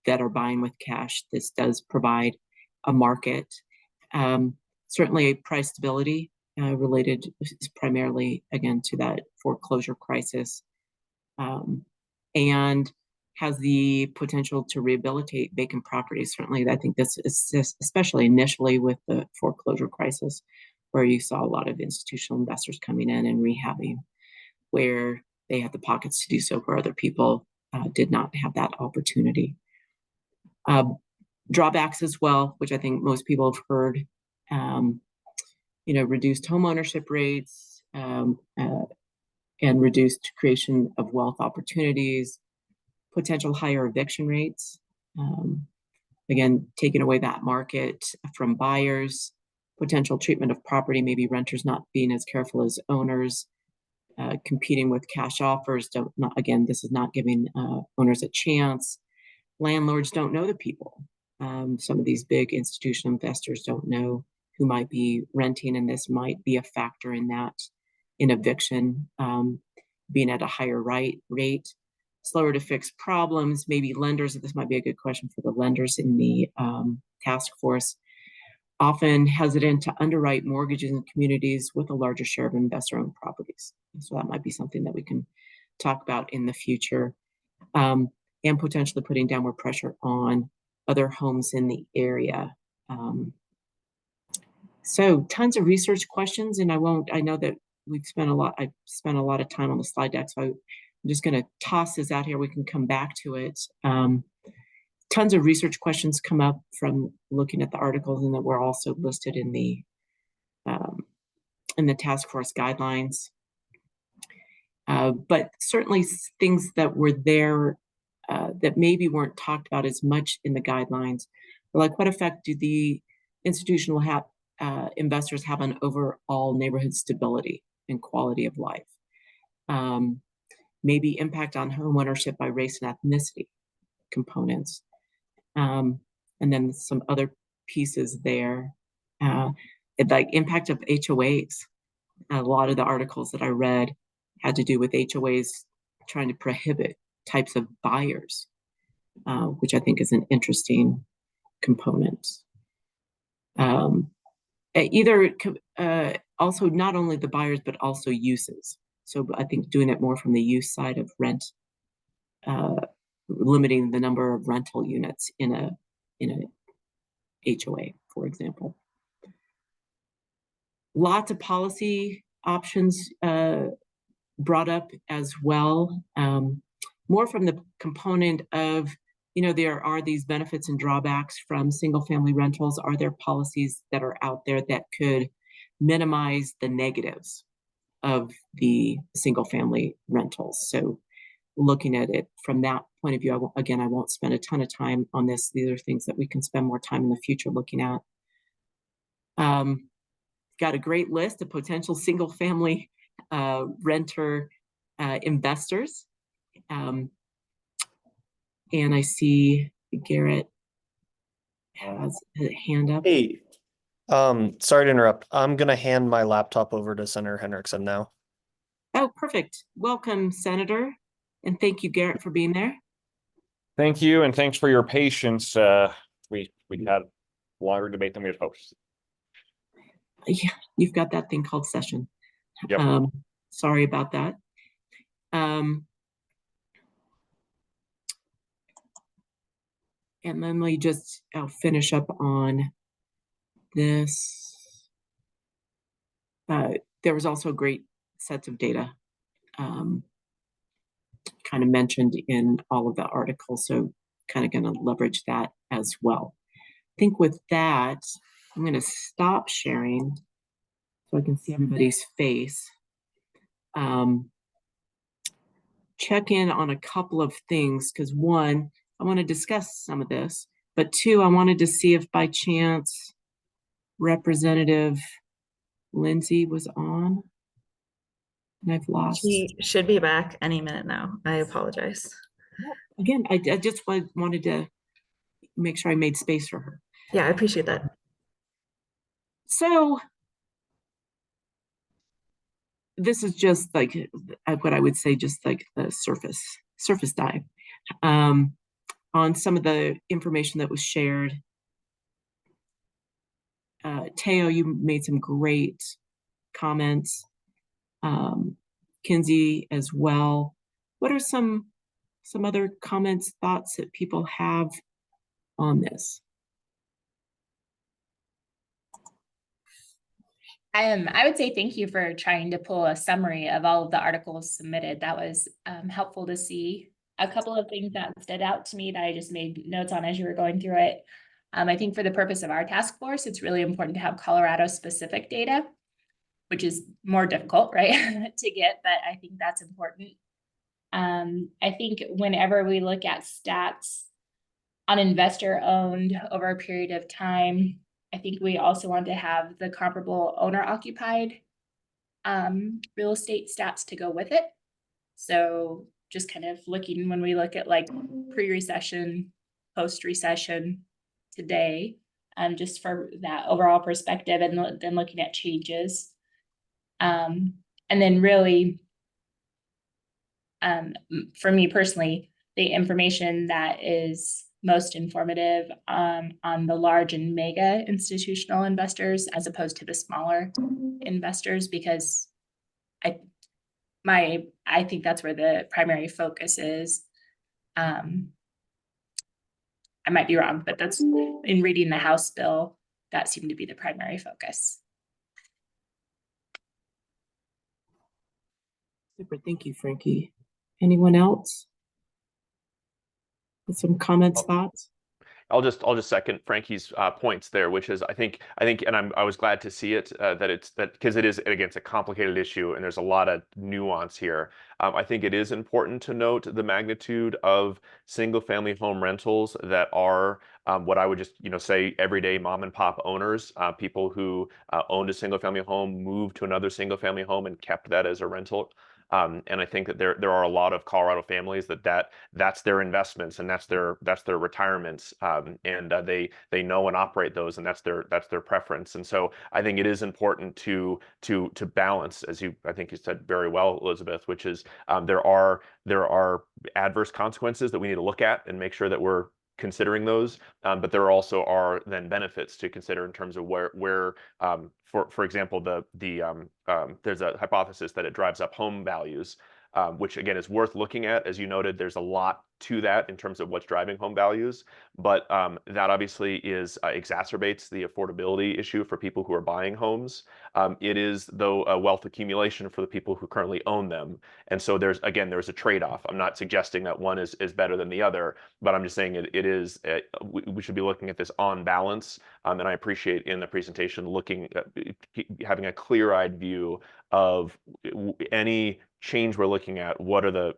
that are buying with cash, this does provide a market. Certainly price stability related primarily, again, to that foreclosure crisis, and has the potential to rehabilitate vacant properties. Certainly, I think this is especially initially with the foreclosure crisis, where you saw a lot of institutional investors coming in and rehabbing, where they had the pockets to do so, where other people did not have that opportunity. Drawbacks as well, which I think most people have heard, reduced home ownership rates, and reduced creation of wealth opportunities, potential higher eviction rates, again, taking away that market from buyers, potential treatment of property, maybe renters not being as careful as owners, competing with cash offers. This is not giving owners a chance. Landlords don't know the people. Some of these big institutional investors don't know who might be renting, and this might be a factor in that, in eviction, being at a higher rate. Slower to fix problems. Maybe lenders, this might be a good question for the lenders in the task force, often hesitant to underwrite mortgages in communities with a larger share of investor-owned properties. So that might be something that we can talk about in the future, and potentially putting downward pressure on other homes in the area. So tons of research questions, and I know that I spent a lot of time on the slide deck, so I'm just going to toss this out here. We can come back to it. Tons of research questions come up from looking at the articles, and that were also listed in the task force guidelines. But certainly things that were there that maybe weren't talked about as much in the guidelines, like what effect do the institutional investors have on overall neighborhood stability and quality of life? Maybe impact on home ownership by race and ethnicity components. And then some other pieces there, like impact of HOAs. A lot of the articles that I read had to do with HOAs trying to prohibit types of buyers, which I think is an interesting component. Also not only the buyers, but also uses. So I think doing it more from the use side of rent, limiting the number of rental units in a HOA, for example. Lots of policy options brought up as well, more from the component of, there are these benefits and drawbacks from single family rentals. Are there policies that are out there that could minimize the negatives of the single family rentals? So looking at it from that point of view, I won't spend a ton of time on this. These are things that we can spend more time in the future looking at. Got a great list of potential single family renter investors. And I see Garrett has a hand up. Hey, sorry to interrupt. I'm gonna hand my laptop over to Senator Henriksen now. Oh, perfect. Welcome, Senator. And thank you, Garrett, for being there. Thank you, and thanks for your patience. We had a longer debate than we had hoped. Yeah, you've got that thing called session. Yep. Sorry about that. And then I'll finish up on this. There was also great sets of data kind of mentioned in all of the articles, so kind of going to leverage that as well. I think with that, I'm going to stop sharing so I can see everybody's face. Check in on a couple of things, because one, I want to discuss some of this, but two, I wanted to see if by chance Representative Lindsay was on. And I've lost. She should be back any minute now. I apologize. Again, I just wanted to make sure I made space for her. Yeah, I appreciate that. So this is just like what I would say, just like the surface dive on some of the information that was shared. Teo, you made some great comments. Kinsey as well. What are some other comments, thoughts that people have on this? I would say thank you for trying to pull a summary of all of the articles submitted. That was helpful to see. A couple of things that stood out to me that I just made notes on as you were going through it. I think for the purpose of our task force, it's really important to have Colorado specific data, which is more difficult, right, to get, but I think that's important. I think whenever we look at stats on investor owned over a period of time, I think we also want to have the comparable owner occupied real estate stats to go with it. So just kind of looking when we look at like pre-recession, post-recession today, just for that overall perspective, and then looking at changes. And then really, for me personally, the information that is most informative on the large and mega institutional investors as opposed to the smaller investors, because I think that's where the primary focus is. I might be wrong, but that's in reading the House bill, that seemed to be the primary focus. Super, thank you, Frankie. Anyone else? With some comments, thoughts? I'll just second Frankie's points there, which is I think, and I was glad to see it that because it is, again, it's a complicated issue and there's a lot of nuance here. I think it is important to note the magnitude of single family home rentals that are what I would just say everyday mom and pop owners, people who owned a single family home, moved to another single family home and kept that as a rental. And I think that there are a lot of Colorado families that's their investments and that's their retirements, and they know and operate those, and that's their preference. And so I think it is important to balance, as I think you said very well, Elizabeth, which is there are adverse consequences that we need to look at and make sure that we're considering those, but there also are then benefits to consider in terms of where for example, there's a hypothesis that it drives up home values, which again is worth looking at. As you noted, there's a lot to that in terms of what's driving home values, but that obviously exacerbates the affordability issue for people who are buying homes. It is, though, a wealth accumulation for the people who currently own them, and so there's a trade-off. I'm not suggesting that one is better than the other, but I'm just saying we should be looking at this on balance, and I appreciate in the presentation having a clear-eyed view of any change we're looking at. What are the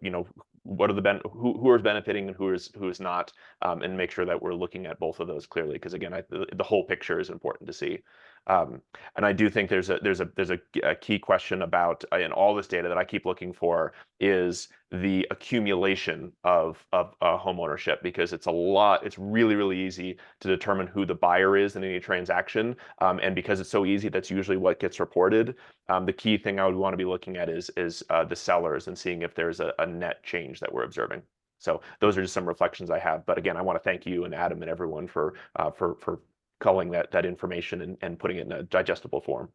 who is benefiting and who is not, and make sure that we're looking at both of those clearly, because again, the whole picture is important to see. And I do think there's a key question about in all this data that I keep looking for is the accumulation of home ownership, because it's really, really easy to determine who the buyer is in any transaction, and because it's so easy, that's usually what gets reported. The key thing I would want to be looking at is the sellers and seeing if there's a net change that we're observing. So those are just some reflections I have. But again, I want to thank you and Adam and everyone for culling that information and putting it in a digestible form.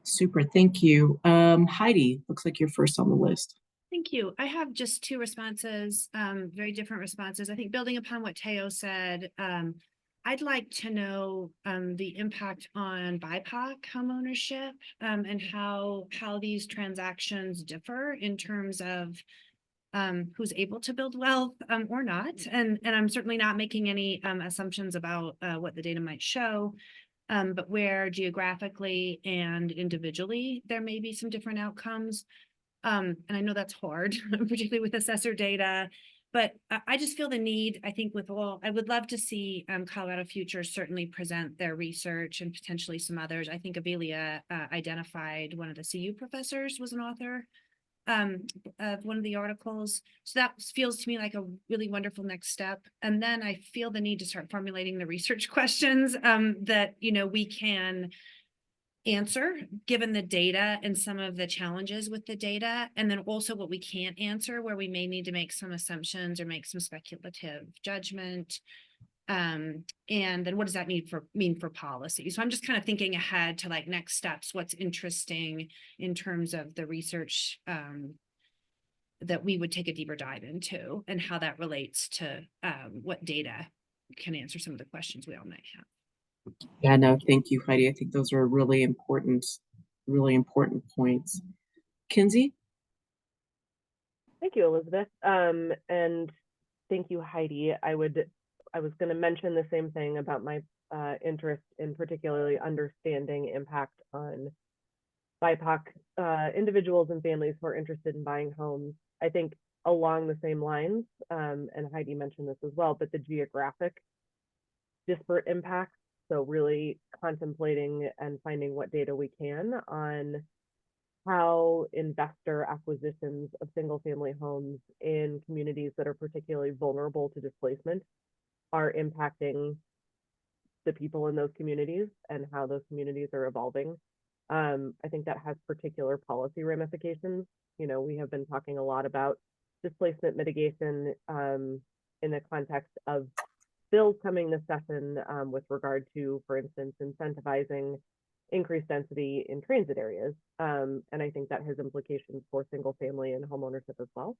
Super, thank you. Heidi, looks like you're first on the list. Thank you. I have just two responses, very different responses. I think building upon what Teo said, I'd like to know the impact on BIPOC homeownership, and how these transactions differ in terms of who's able to build wealth or not. And I'm certainly not making any assumptions about what the data might show, but where geographically and individually there may be some different outcomes. And I know that's hard, particularly with assessor data, but I just feel the need, I think I would love to see Colorado Future certainly present their research and potentially some others. I think Abelia identified one of the CU professors was an author of one of the articles. So that feels to me like a really wonderful next step. And then I feel the need to start formulating the research questions that, we can answer given the data and some of the challenges with the data, and then also what we can't answer where we may need to make some assumptions or make some speculative judgment. And then what does that mean for policy? So I'm just kind of thinking ahead to like next steps, what's interesting in terms of the research that we would take a deeper dive into and how that relates to what data can answer some of the questions we all might have. Yeah, no, thank you, Heidi. I think those are really important points. Kinsey? Thank you, Elizabeth. And thank you, Heidi. I was going to mention the same thing about my interest in particularly understanding impact on BIPOC individuals and families who are interested in buying homes. I think along the same lines, and Heidi mentioned this as well, but the geographic disparate impacts. So really contemplating and finding what data we can on how investor acquisitions of single family homes in communities that are particularly vulnerable to displacement are impacting the people in those communities and how those communities are evolving. I think that has particular policy ramifications. You know, we have been talking a lot about displacement mitigation in the context of bills coming this session with regard to, for instance, incentivizing increased density in transit areas. And I think that has implications for single family and homeownership as well.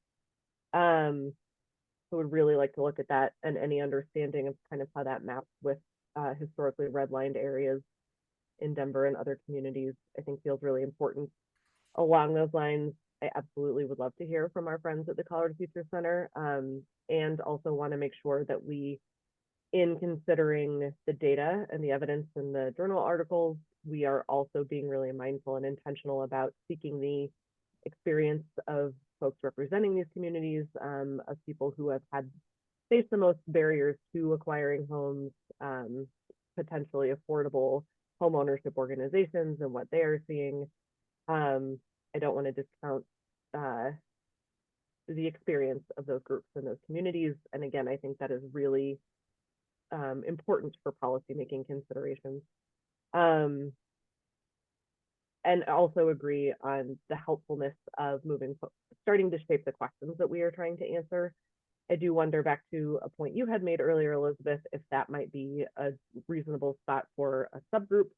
So would really like to look at that and any understanding of kind of how that maps with historically redlined areas in Denver and other communities, I think feels really important. Along those lines, I absolutely would love to hear from our friends at the Colorado Future Center, and also want to make sure that we, in considering the data and the evidence in the journal articles, we are also being really mindful and intentional about seeking the experience of folks representing these communities, of people who have faced the most barriers to acquiring homes, potentially affordable home ownership organizations and what they are seeing. I don't want to discount the experience of those groups and those communities. And again, I think that is really important for policymaking considerations. And also agree on the helpfulness of starting to shape the questions that we are trying to answer. I do wonder, back to a point you had made earlier, Elizabeth, if that might be a reasonable spot for a subgroup.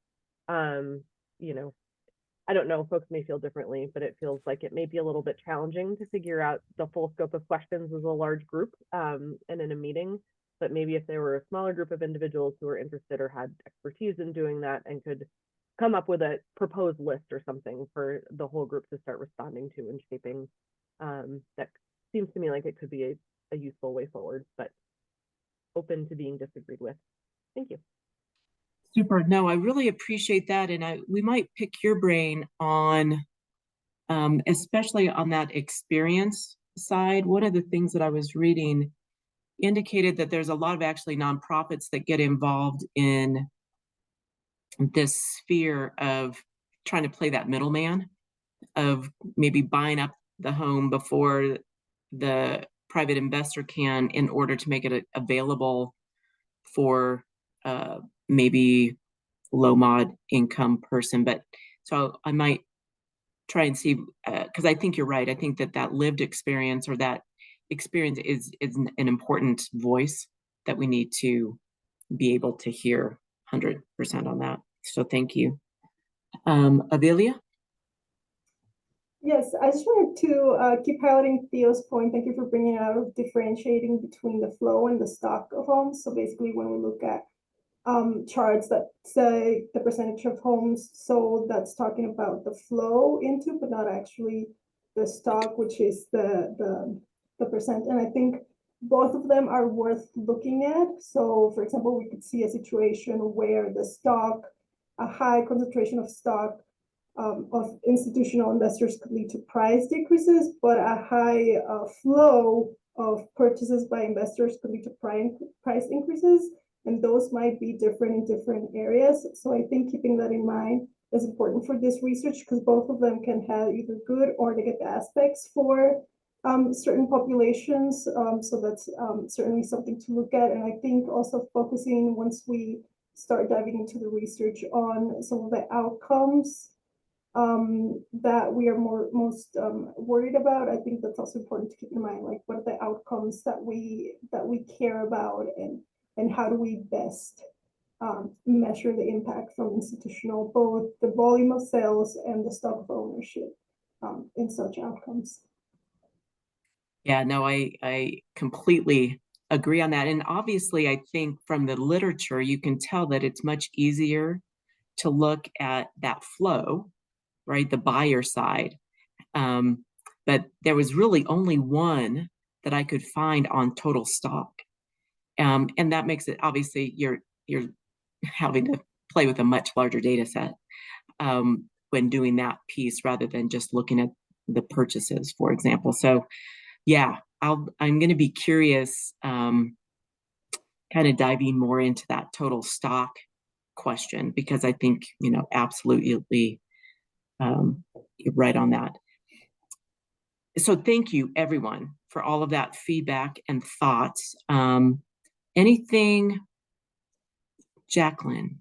You know, I don't know, folks may feel differently, but it feels like it may be a little bit challenging to figure out the full scope of questions as a large group and in a meeting. But maybe if there were a smaller group of individuals who were interested or had expertise in doing that and could come up with a proposed list or something for the whole group to start responding to and shaping, that seems to me like it could be a useful way forward, but open to being disagreed with. Thank you. Super. No, I really appreciate that. And we might pick your brain on, especially on that experience side. One of the things that I was reading indicated that there's a lot of actually nonprofits that get involved in this sphere of trying to play that middleman, of maybe buying up the home before the private investor can, in order to make it available for maybe low mod income person. But so I might try and see, because I think you're right. I think that lived experience, or that experience, is an important voice that we need to be able to hear 100% on that. So thank you. Avilia? Yes, I just wanted to keep highlighting Theo's point. Thank you for bringing it out of differentiating between the flow and the stock of homes. So basically, when we look at charts that say the percentage of homes sold, that's talking about the flow into, but not actually the stock, which is the percent. And I think both of them are worth looking at. So for example, we could see a situation where the stock, a high concentration of stock of institutional investors could lead to price decreases, but a high flow of purchases by investors could lead to price increases. And those might be different in different areas. So I think keeping that in mind is important for this research, because both of them can have either good or negative aspects for certain populations. So that's certainly something to look at. And I think also focusing, once we start diving into the research, on some of the outcomes that we are most worried about. I think that's also important to keep in mind, like what are the outcomes that we care about, and and how do we best measure the impact from institutional, both the volume of sales and the stock of ownership in such outcomes. Yeah, no, I completely agree on that. And obviously, I think from the literature, you can tell that it's much easier to look at that flow, right? The buyer side. But there was really only one that I could find on total stock. And that makes it, obviously, you're having to play with a much larger data set when doing that piece rather than just looking at the purchases, for example. So yeah, I'm going to be curious, kind of diving more into that total stock question, because I think, absolutely you're right on that. So thank you, everyone, for all of that feedback and thoughts. Anything, Hi, Jacqueline?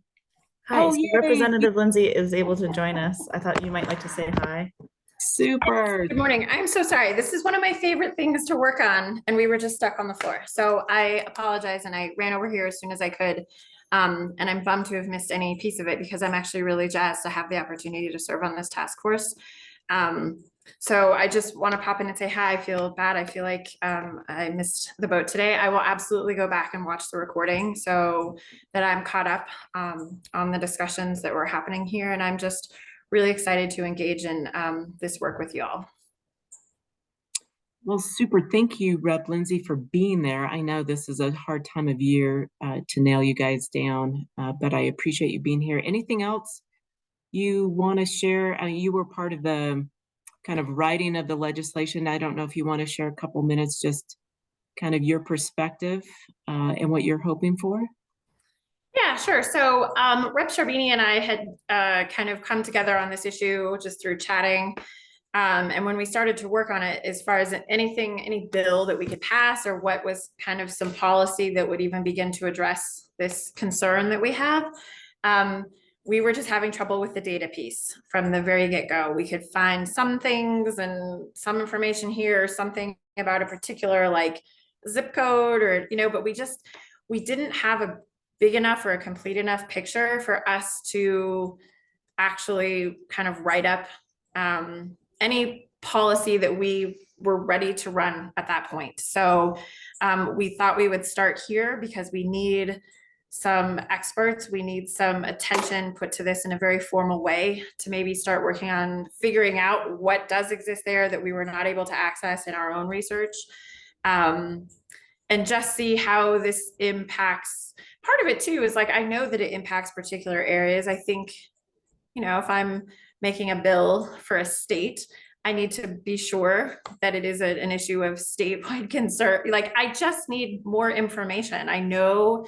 so yay! Representative Lindsay is able to join us. I thought you might like to say hi. Super. Good morning. I'm so sorry. This is one of my favorite things to work on, and we were just stuck on the floor. So I apologize, and I ran over here as soon as I could. And I'm bummed to have missed any piece of it because I'm actually really jazzed to have the opportunity to serve on this task force. So I just want to pop in and say hi. I feel bad. I feel like I missed the boat today. I will absolutely go back and watch the recording so that I'm caught up on the discussions that were happening here. And I'm just really excited to engage in this work with y'all. Well, super. Thank you, Rep. Lindsay, for being there. I know this is a hard time of year to nail you guys down, but I appreciate you being here. Anything else you want to share? You were part of the kind of writing of the legislation. I don't know if you want to share a couple minutes, just kind of your perspective and what you're hoping for. Yeah, sure. So Rep. Sharbini and I had kind of come together on this issue just through chatting. And when we started to work on it, as far as any bill that we could pass or what was kind of some policy that would even begin to address this concern that we have, we were just having trouble with the data piece from the very get-go. We could find some things and some information here, something about a particular like zip code or, but we didn't have a big enough or a complete enough picture for us to actually kind of write up any policy that we were ready to run at that point. So we thought we would start here because we need some experts. We need some attention put to this in a very formal way to maybe start working on figuring out what does exist there that we were not able to access in our own research. And just see how this impacts. Part of it too is like, I know that it impacts particular areas. I think, if I'm making a bill for a state, I need to be sure that it is an issue of statewide concern. Like, I just need more information. I know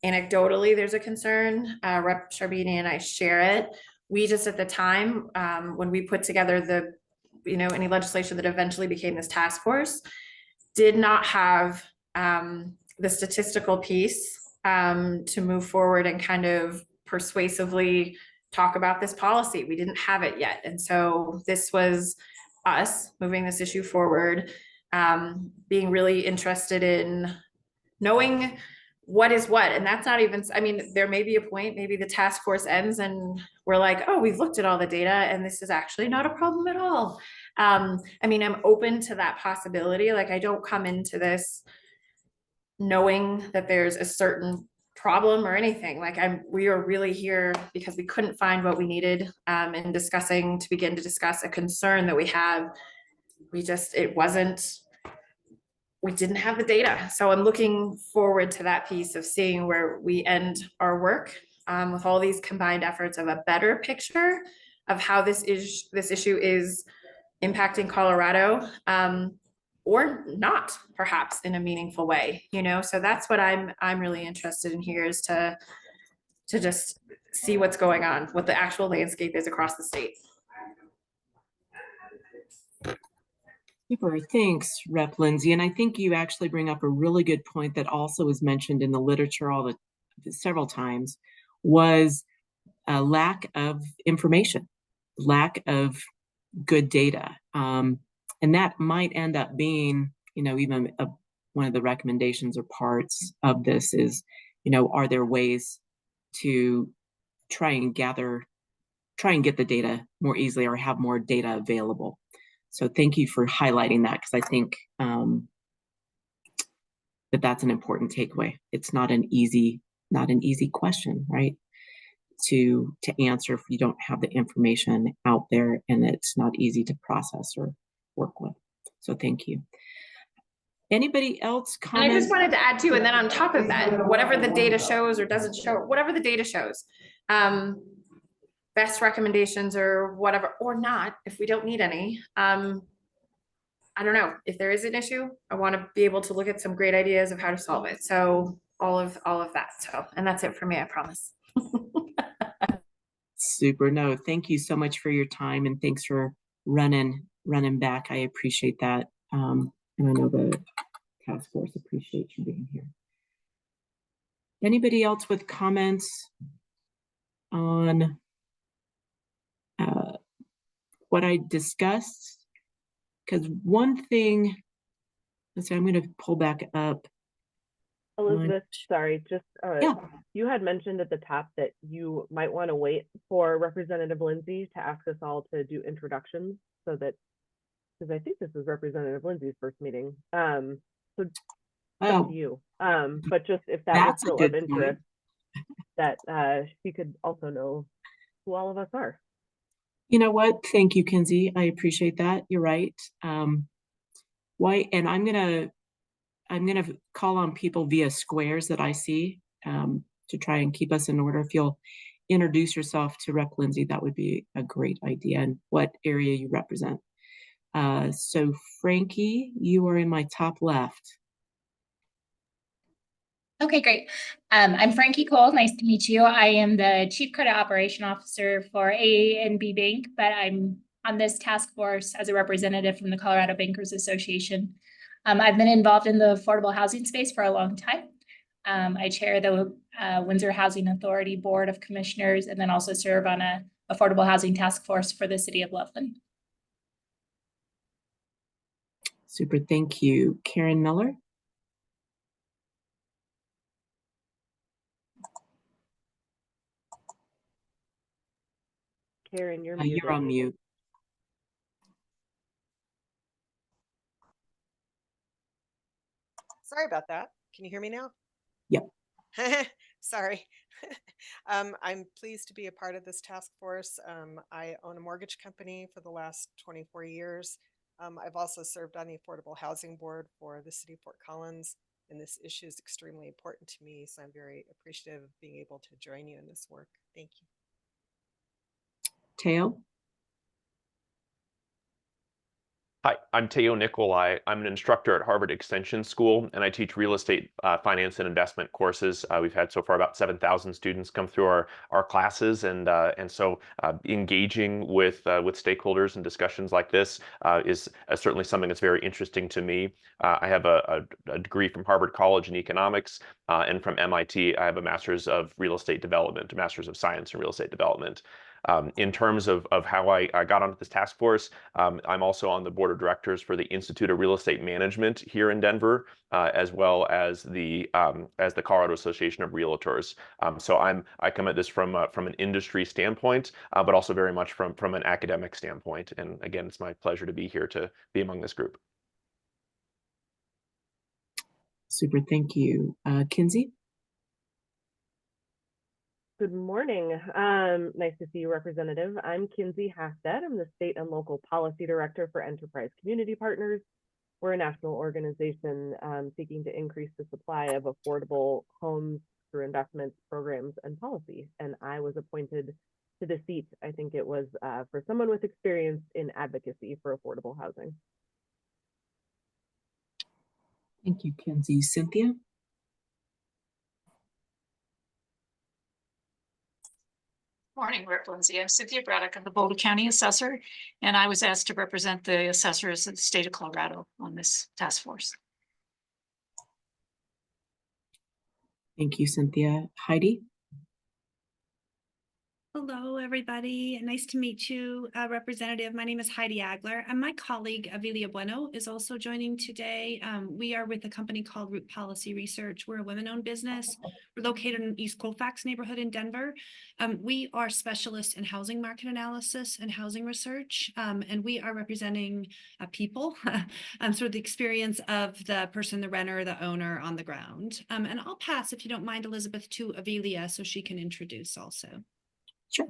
anecdotally there's a concern. Rep. Sharbini and I share it. We just at the time, when we put together the, any legislation that eventually became this task force, did not have the statistical piece to move forward and kind of persuasively talk about this policy. We didn't have it yet. And so this was us moving this issue forward, being really interested in knowing what is what. And that's not even, there may be a point, maybe the task force ends and we're like, oh, we've looked at all the data and this is actually not a problem at all. I'm open to that possibility. Like, I don't come into this knowing that there's a certain problem or anything. Like, we are really here because we couldn't find what we needed in discussing to begin to discuss a concern that we have. We didn't have the data. So I'm looking forward to that piece of seeing where we end our work with all these combined efforts of a better picture of how this issue is impacting Colorado, or not, perhaps in a meaningful way, So that's what I'm really interested in here, is to just see what's going on, what the actual landscape is across the state. Super, thanks, Rep. Lindsay. And I think you actually bring up a really good point that also is mentioned in the literature several times, was a lack of information, lack of good data. And that might end up being, even one of the recommendations or parts of this is, you know, are there ways to try and get the data more easily or have more data available? So thank you for highlighting that, because I think that's an important takeaway. It's not an easy question, right? To answer if you don't have the information out there and it's not easy to process or work with. So thank you. Anybody else And I comment? just wanted to add too, and then on top of that, whatever the data shows or doesn't show, whatever the data shows, best recommendations or whatever, or not, if we don't need any. I don't know, if there is an issue, I want to be able to look at some great ideas of how to solve it. So all of that. So, and that's it for me, I promise. Super. No, thank you so much for your time, and thanks for running back. I appreciate that. And I know the task force appreciates you being here. Anybody else with comments on what I discussed? Because one thing, let's see, I'm going to pull back up. Elizabeth, sorry, just Yeah. You had mentioned at the top that you might want to wait for Representative Lindsay to ask us all to do introductions, so that, because I think this is Representative Lindsay's first meeting. So it's up to you. But just if that was still of interest, that she could also know who all of us are. You know what? Thank you, Kinsey. I appreciate that. You're right. Why? And I'm gonna call on people via squares that I see to try and keep us in order. If you'll introduce yourself to Rep. Lindsay, that would be a great idea, and what area you represent. So Frankie, you are in my top left. Okay, great. I'm Frankie Cole. Nice to meet you. I am the Chief Credit Operation Officer for A&B Bank, but I'm on this task force as a representative from the Colorado Bankers Association. I've been involved in the affordable housing space for a long time. I chair the Windsor Housing Authority Board of Commissioners, and then also serve on a affordable housing task force for the city of Loveland. Super, thank you. Karen Miller. Karen, you're muted. You're on mute. Sorry about that. Can you hear me now? Yep. Sorry. I'm pleased to be a part of this task force. I own a mortgage company for the last 24 years. I've also served on the Affordable Housing Board for the City of Fort Collins, and this issue is extremely important to me, so I'm very appreciative of being able to join you in this work. Thank you. Teo. Hi, I'm Teo Nicolai. I'm an instructor at Harvard Extension School, and I teach real estate finance and investment courses. We've had so far about 7,000 students come through our classes, and so engaging with stakeholders and discussions like this is certainly something that's very interesting to me. I have a degree from Harvard College in economics, and from MIT, I have a master's of real estate development, a master's of science in real estate development. In terms of how I got onto this task force, I'm also on the board of directors for the Institute of Real Estate Management here in Denver, as well as the Colorado Association of Realtors. So I come at this from an industry standpoint, but also very much from an academic standpoint. And again, it's my pleasure to be here to be among this group. Super, thank you. Kinsey? Good morning. Nice to see you, Representative. I'm Kinsey Hasted. I'm the State and Local Policy Director for Enterprise Community Partners. We're a national organization seeking to increase the supply of affordable homes through investments, programs, and policy. And I was appointed to the seat, I think it was for someone with experience in advocacy for affordable housing. Thank you, Kinsey. Cynthia? Morning, Rep. Lindsay. I'm Cynthia Braddock. I'm the Boulder County Assessor, and I was asked to represent the assessors in the state of Colorado on this task force. Thank you, Cynthia. Heidi? Hello, everybody. Nice to meet you, Representative. My name is Heidi Agler, and my colleague Avilia Bueno is also joining today. We are with a company called Root Policy Research. We're a women-owned business. We're located in East Colfax neighborhood in Denver. We are specialists in housing market analysis and housing research, and we are representing people through the experience of the person, the renter, the owner on the ground. And I'll pass, if you don't mind, Elizabeth, to Avilia so she can introduce also. Sure.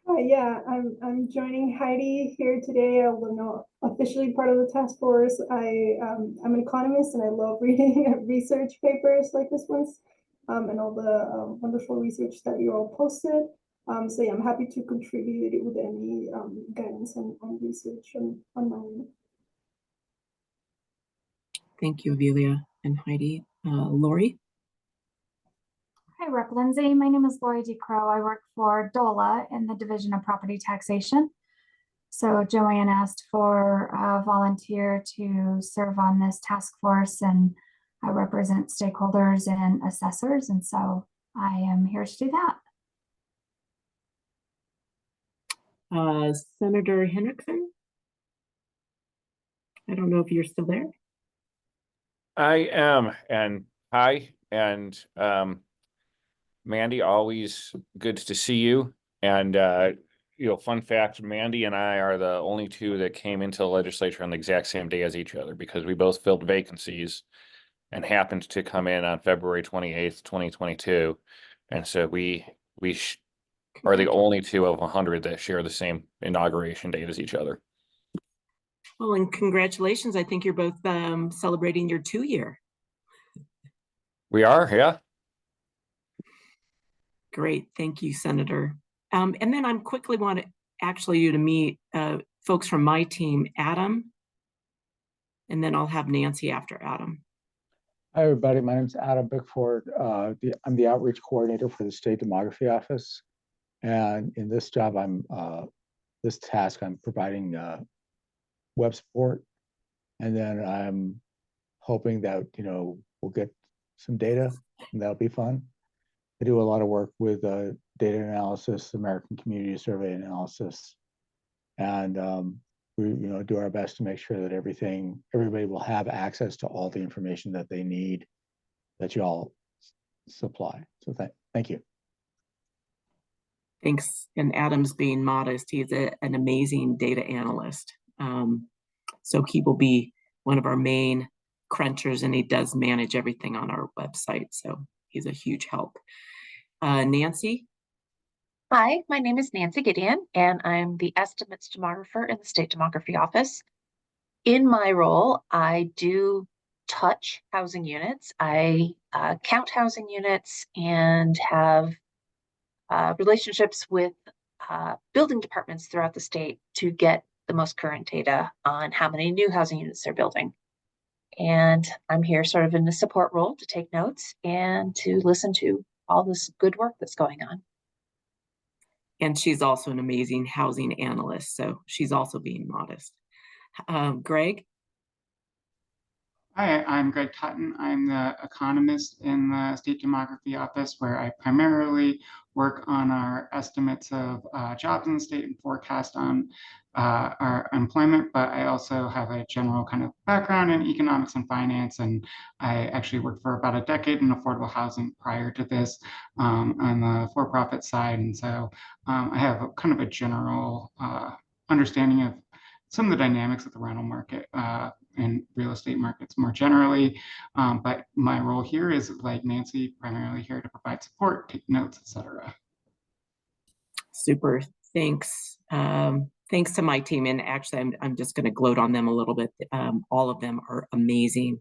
Yeah, I'm joining Heidi here today, although not officially part of the task force. I'm an economist and I love reading research papers like this one's, and all the wonderful research that you all posted. So yeah, I'm happy to contribute with any guidance on research on my end. Thank you, Avilia and Heidi. Lori? Hi, Rep. Lindsay. My name is Lori DeCrow. I work for DOLA in the Division of Property Taxation. So Joanne asked for a volunteer to serve on this task force, and I represent stakeholders and assessors, and so I am here to do that. Senator Hendrickson? I don't know if you're still there. I am, and hi, and Mandy, always good to see you. And fun fact, Mandy and I are the only two that came into the legislature on the exact same day as each other, because we both filled vacancies and happened to come in on February 28th, 2022. And so we are the only two of 100 that share the same inauguration date as each other. Well, and congratulations. I think you're both celebrating your 2-year. We are, yeah. Great. Thank you, Senator. And then I'm quickly want to actually you to meet folks from my team, Adam, and then I'll have Nancy after Adam. Hi, everybody. My name is Adam Bickford. I'm the outreach coordinator for the State Demography Office. And in this job, this task, I'm providing web support. And then I'm hoping that, we'll get some data, and that'll be fun. I do a lot of work with data analysis, American Community Survey analysis, and we do our best to make sure that everybody will have access to all the information that they need that you all supply. So thank you. Thanks. And Adam's being modest. He's an amazing data analyst. So he will be one of our main crunchers, and he does manage everything on our website. So he's a huge help. Nancy? Hi, my name is Nancy Gideon, and I'm the estimates demographer in the State Demography Office. In my role, I do touch housing units. I count housing units and have relationships with building departments throughout the state to get the most current data on how many new housing units they're building. And I'm here sort of in the support role to take notes and to listen to all this good work that's going on. And she's also an amazing housing analyst, so she's also being modest. Greg? Hi, I'm Greg Tutton. I'm the economist in the State Demography Office, where I primarily work on our estimates of jobs in the state and forecast on our employment, but I also have a general kind of background in economics and finance, and I actually worked for about a decade in affordable housing prior to this on the for-profit side, and so I have kind of a general understanding of some of the dynamics of the rental market and real estate markets more generally. But my role here is, like Nancy, primarily here to provide support, take notes, etc. Super, thanks. Thanks to my team, and actually I'm just going to gloat on them a little bit. All of them are amazing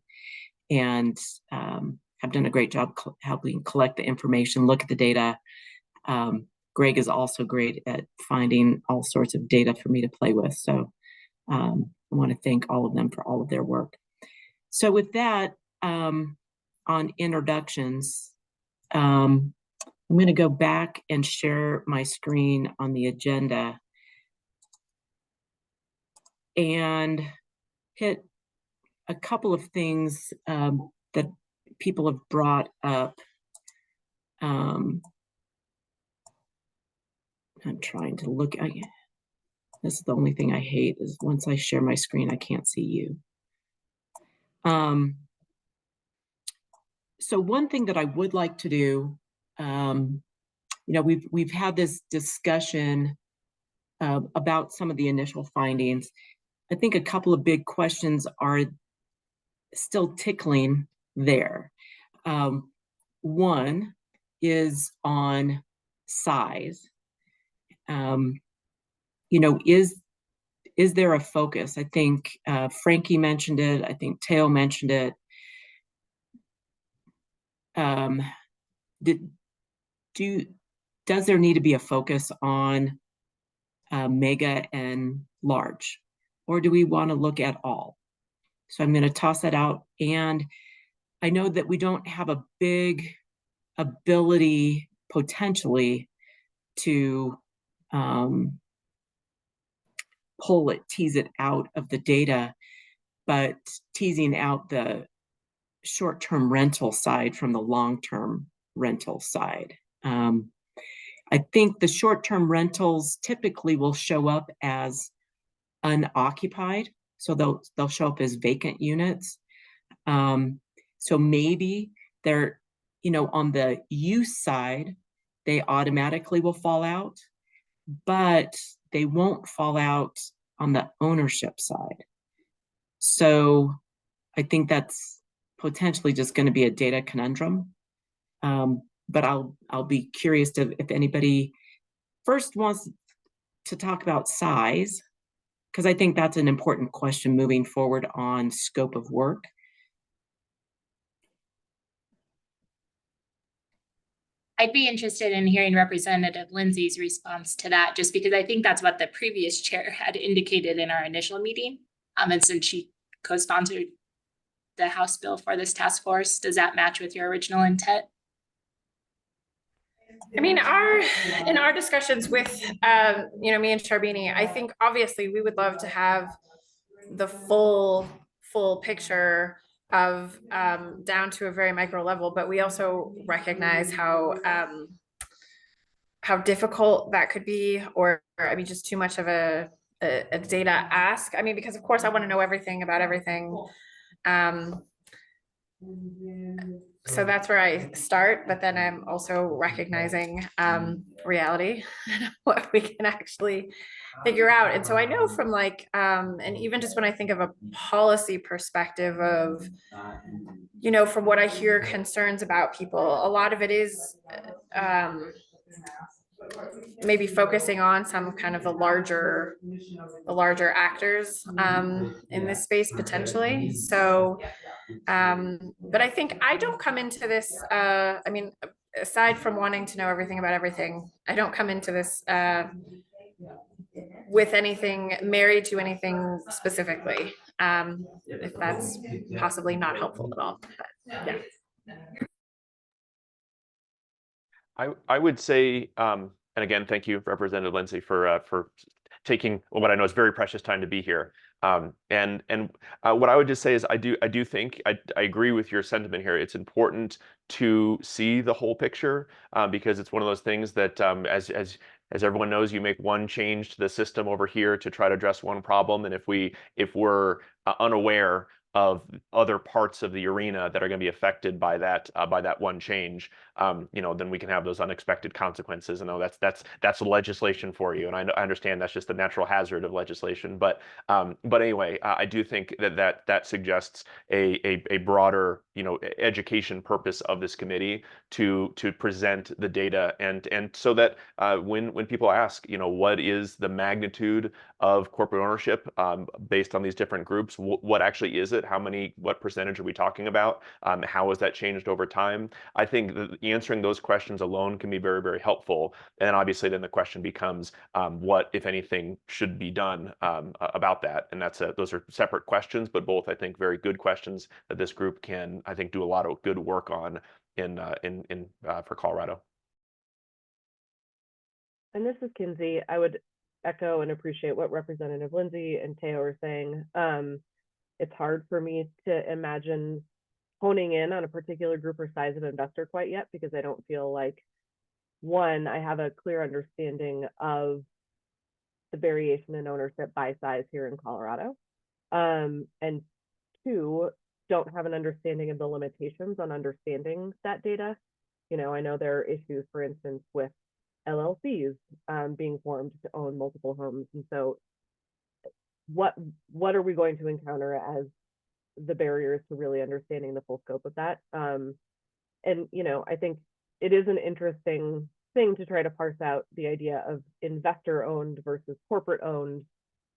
and have done a great job helping collect the information, look at the data. Greg is also great at finding all sorts of data for me to play with. So I want to thank all of them for all of their work. So with that, on introductions, I'm going to go back and share my screen on the agenda and hit a couple of things that people have brought up. I'm trying to look at you. This is the only thing I hate is once I share my screen, I can't see you. So one thing that I would like to do, we've had this discussion about some of the initial findings. I think a couple of big questions are still tickling there. One is on size. Is there a focus? I think Frankie mentioned it. I think Teo mentioned it. Does there need to be a focus on mega and large, or do we want to look at all? So I'm going to toss that out. And I know that we don't have a big ability potentially to tease it out of the data, but teasing out the short-term rental side from the long-term rental side. I think the short-term rentals typically will show up as unoccupied, so they'll show up as vacant units. So maybe they're, on the use side, they automatically will fall out, but they won't fall out on the ownership side. So I think that's potentially just going to be a data conundrum. But I'll be curious if anybody first wants to talk about size, because I think that's an important question moving forward on scope of work. I'd be interested in hearing Representative Lindsay's response to that, just because I think that's what the previous chair had indicated in our initial meeting. And since she co-sponsored the House bill for this task force, does that match with your original intent? I mean, in our discussions with, me and Charbini, I think obviously we would love to have the full picture of down to a very micro level, but we also recognize how difficult that could be, or I mean, just too much of a data ask. I mean, because of course I want to know everything about everything. So that's where I start, but then I'm also recognizing reality and what we can actually figure out. And so I know from and even just when I think of a policy perspective of, from what I hear concerns about people, a lot of it is maybe focusing on some kind of the larger actors in this space potentially. So but I think I don't come into this, I mean, aside from wanting to know everything about everything, I don't come into this with anything married to anything specifically, if that's possibly not helpful at all. But, yeah. I would say, and again, thank you, Representative Lindsay, for taking what I know is very precious time to be here. And what I would just say is I do think I agree with your sentiment here. It's important to see the whole picture because it's one of those things that as everyone knows, you make one change to the system over here to try to address one problem, and if we're unaware of other parts of the arena that are going to be affected by that one change, then we can have those unexpected consequences. And that's legislation for you. And I understand that's just the natural hazard of legislation. But anyway, I do think that suggests a broader education purpose of this committee to present the data and so that when people ask what is the magnitude of corporate ownership based on these different groups, what actually is it? What percentage are we talking about? How has that changed over time? I think that answering those questions alone can be very, very helpful. And obviously then the question becomes what, if anything, should be done about that? And those are separate questions, but both, I think, very good questions that this group can, I think, do a lot of good work on for Colorado. And this is Kinsey. I would echo and appreciate what Representative Lindsay and Teo are saying. It's hard for me to imagine honing in on a particular group or size of investor quite yet, because I don't feel like one, I have a clear understanding of the variation in ownership by size here in Colorado. And two, don't have an understanding of the limitations on understanding that data. You know, I know there are issues, for instance, with LLCs being formed to own multiple homes. And so what are we going to encounter as the barriers to really understanding the full scope of that? And, you know, I think it is an interesting thing to try to parse out the idea of investor owned versus corporate owned,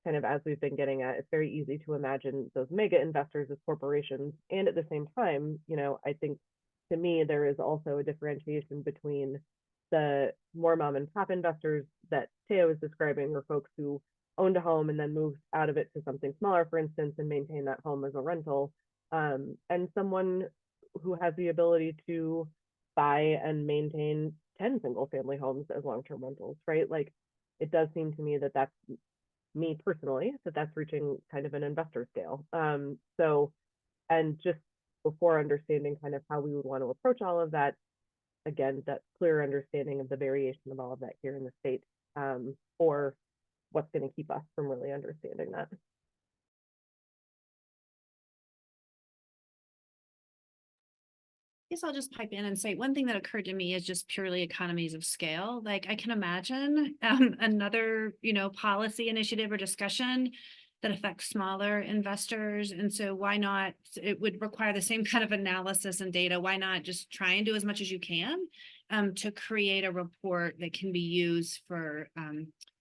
kind of as we've been getting at. It's very easy to imagine those mega investors as corporations. And at the same time, you know, I think to me, there is also a differentiation between the more mom and pop investors that Teo is describing, or folks who owned a home and then moved out of it to something smaller, for instance, and maintain that home as a rental, and someone who has the ability to buy and maintain 10 single family homes as long-term rentals, right? Like, it does seem to me that that's, me personally, that that's reaching kind of an investor scale. So, and just before understanding kind of how we would want to approach all of that, again, that clear understanding of the variation of all of that here in the state, or what's going to keep us from really understanding that. I guess I'll just pipe in and say one thing that occurred to me is just purely economies of scale. Like, I can imagine another, you know, policy initiative or discussion that affects smaller investors. And so why not, it would require the same kind of analysis and data. Why not just try and do as much as you can to create a report that can be used for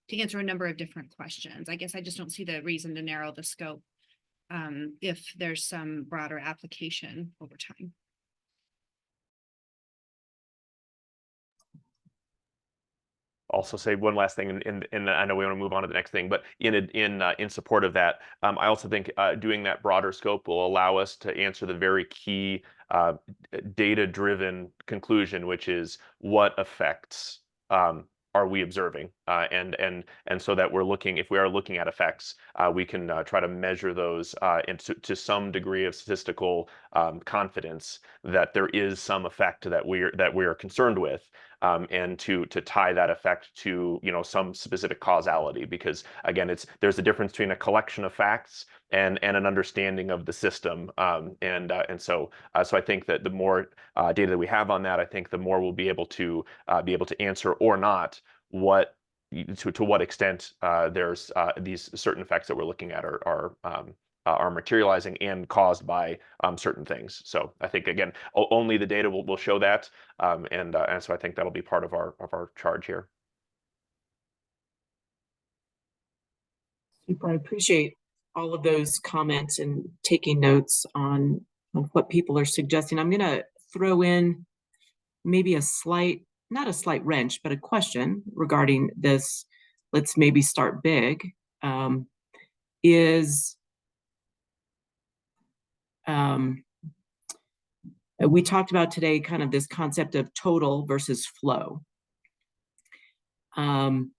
to answer a number of different questions. I guess I just don't see the reason to narrow the scope if there's some broader application over time. Also say one last thing, and I know we want to move on to the next thing, but in support of that, I also think doing that broader scope will allow us to answer the very key data-driven conclusion, which is what effects are we observing, and so that we're looking, if we are looking at effects, we can try to measure those to some degree of statistical confidence that there is some effect that we are concerned with. And to tie that effect to, you know, some specific causality, because again, there's a difference between a collection of facts and an understanding of the system, so I think that the more data that we have on that, I think the more we'll be able to answer or not what to what extent there's these certain effects that we're looking at are materializing and caused by certain things. So I think, again, only the data will show that, and so I think that'll be part of our charge here. Super. I appreciate all of those comments and taking notes on what people are suggesting. I'm going to throw in maybe not a slight wrench, but a question regarding this. Let's maybe start big. We talked about today kind of this concept of total versus flow, and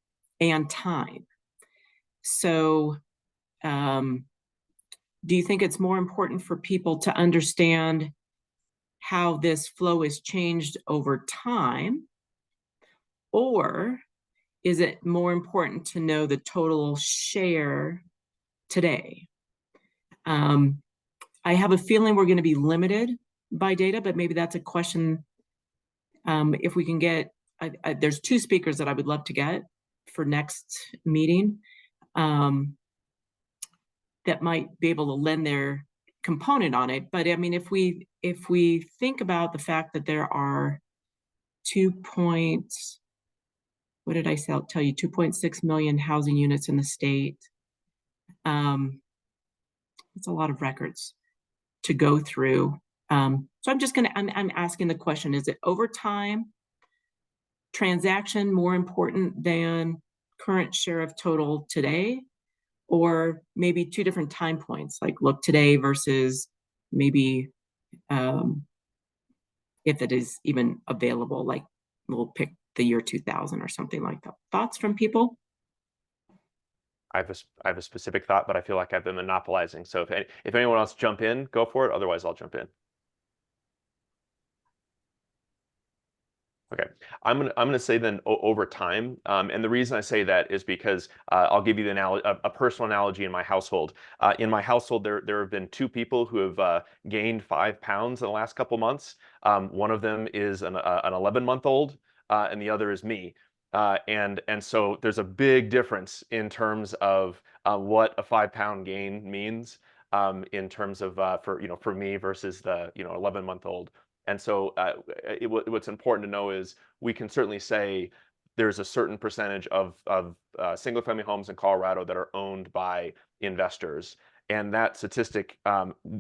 time. So do you think it's more important for people to understand how this flow is changed over time, or is it more important to know the total share today? I have a feeling we're going to be limited by data, but maybe that's a question. If we can get, there's two speakers that I would love to get for next meeting that might be able to lend their component on it. But I mean, if we think about the fact that there are 2.6 million housing units in the state, it's a lot of records to go through. So I'm asking the question, is it over time transaction more important than current share of total today? Or maybe two different time points, like look today versus maybe if it is even available, like we'll pick the year 2000 or something like that. Thoughts from people? I have a specific thought, but I feel like I've been monopolizing. So if anyone else jump in, go for it. Otherwise, I'll jump in. Okay. I'm gonna say then over time, and the reason I say that is because I'll give you a personal analogy in my household. In my household, there have been two people who have gained 5 pounds in the last couple months. One of them is an 11-month-old, and the other is me. And so there's a big difference in terms of what a 5-pound gain means in terms of for me versus the 11-month-old. And so what's important to know is we can certainly say there's a certain percentage of single family homes in Colorado that are owned by investors. And that statistic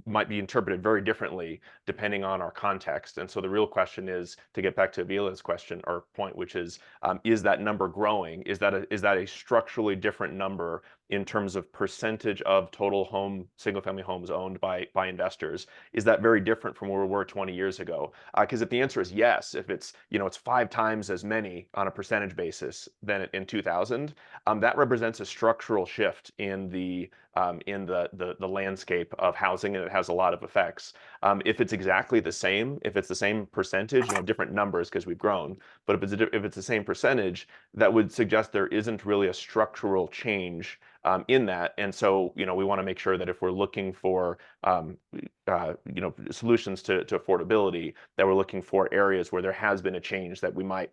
might be interpreted very differently depending on our context. And so the real question is, to get back to Avila's question or point, which is that number growing? Is that a structurally different number in terms of percentage of total single family homes owned by investors? Is that very different from where we were 20 years ago? Because if the answer is yes, if it's it's 5 times as many on a percentage basis than in 2000, that represents a structural shift in the landscape of housing, and it has a lot of effects. If it's exactly the same, if it's the same percentage, different numbers because we've grown, but if it's the same percentage, that would suggest there isn't really a structural change in that. And so, we want to make sure that if we're looking for, solutions to affordability, that we're looking for areas where there has been a change that we might,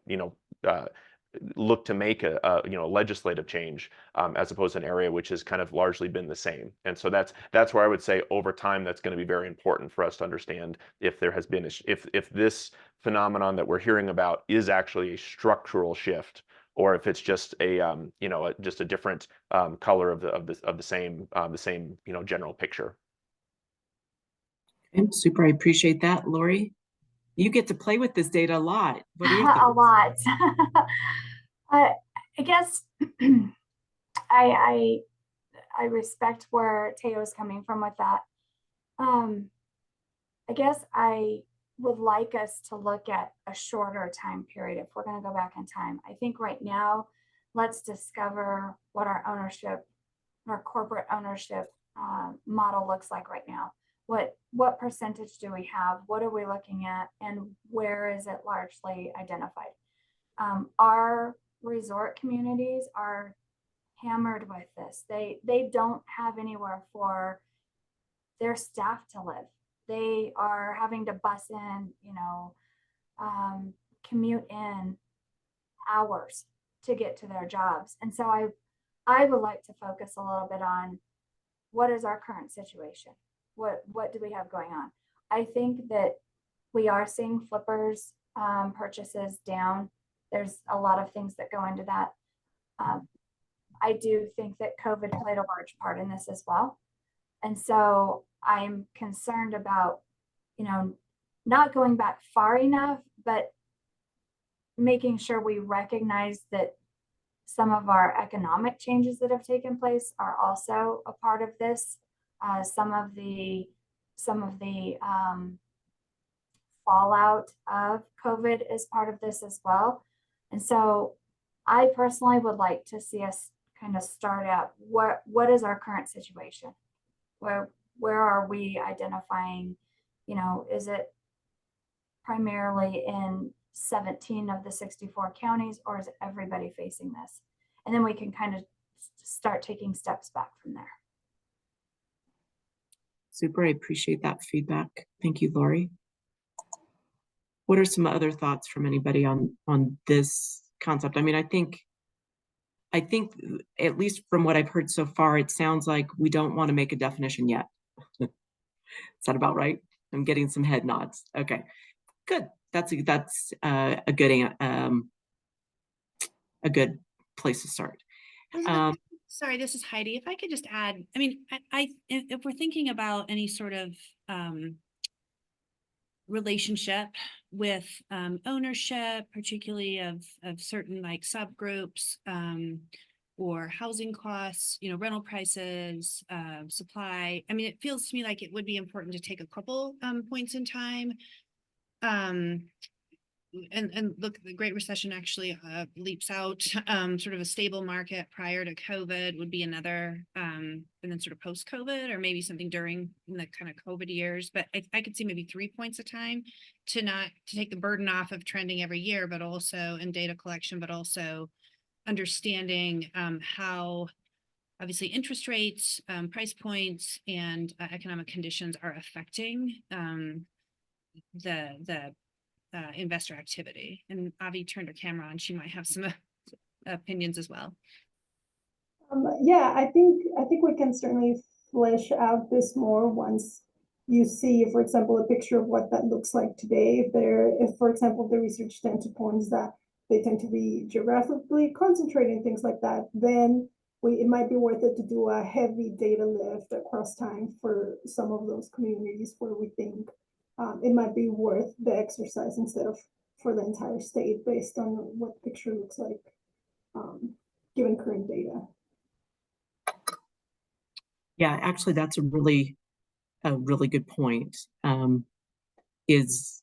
look to make a legislative change as opposed to an area which has kind of largely been the same. And so that's where I would say over time that's going to be very important for us to understand if there has been if this phenomenon that we're hearing about is actually a structural shift, or if it's just a just a different color of the same general picture. Okay, super. I appreciate that, Lori. You get to play with this data a lot. What are your thoughts? A lot. I guess I respect where Teo's coming from with that. I guess I would like us to look at a shorter time period if we're going to go back in time. I think right now, let's discover what our corporate ownership model looks like right now. What percentage do we have? What are we looking at? And where is it largely identified? Our resort communities are hammered with this. They don't have anywhere for their staff to live. They are having to bus in, commute in hours to get to their jobs. And so I would like to focus a little bit on what is our current situation? What do we have going on? I think that we are seeing flippers purchases down. There's a lot of things that go into that. I do think that COVID played a large part in this as well. And so I'm concerned about, not going back far enough, but making sure we recognize that some of our economic changes that have taken place are also a part of this. Some of the fallout of COVID is part of this as well. And so I personally would like to see us kind of start out what is our current situation? Where are we identifying, is it primarily in 17 of the 64 counties, or is everybody facing this? And then we can kind of start taking steps back from there. Super, I appreciate that feedback. Thank you, Lori. What are some other thoughts from anybody on this concept? I mean, I think at least from what I've heard so far, it sounds like we don't want to make a definition yet. Is that about right? I'm getting some head nods. Okay, good. That's a good place to start. Sorry, this is Heidi. If I could just add, I mean, if we're thinking about any sort of relationship with ownership, particularly of certain like subgroups or housing costs, rental prices, supply. I mean, it feels to me like it would be important to take a couple points in time. and look, the Great Recession actually leaps out, sort of a stable market prior to COVID would be another, and then sort of post-COVID, or maybe something during the kind of COVID years. But I could see maybe 3 points a time to take the burden off of trending every year, but also in data collection, but also understanding how obviously interest rates, price points, and economic conditions are affecting the investor activity. And Avi turned her camera on. She might have some opinions as well. Yeah, I think we can certainly flesh out this more once you see, for example, a picture of what that looks like today. If for example, the research tend to points that they tend to be geographically concentrated and things like that, then it might be worth it to do a heavy data lift across time for some of those communities where we think it might be worth the exercise instead of for the entire state based on what the picture looks like given current data. Yeah, actually, that's a really good point. Is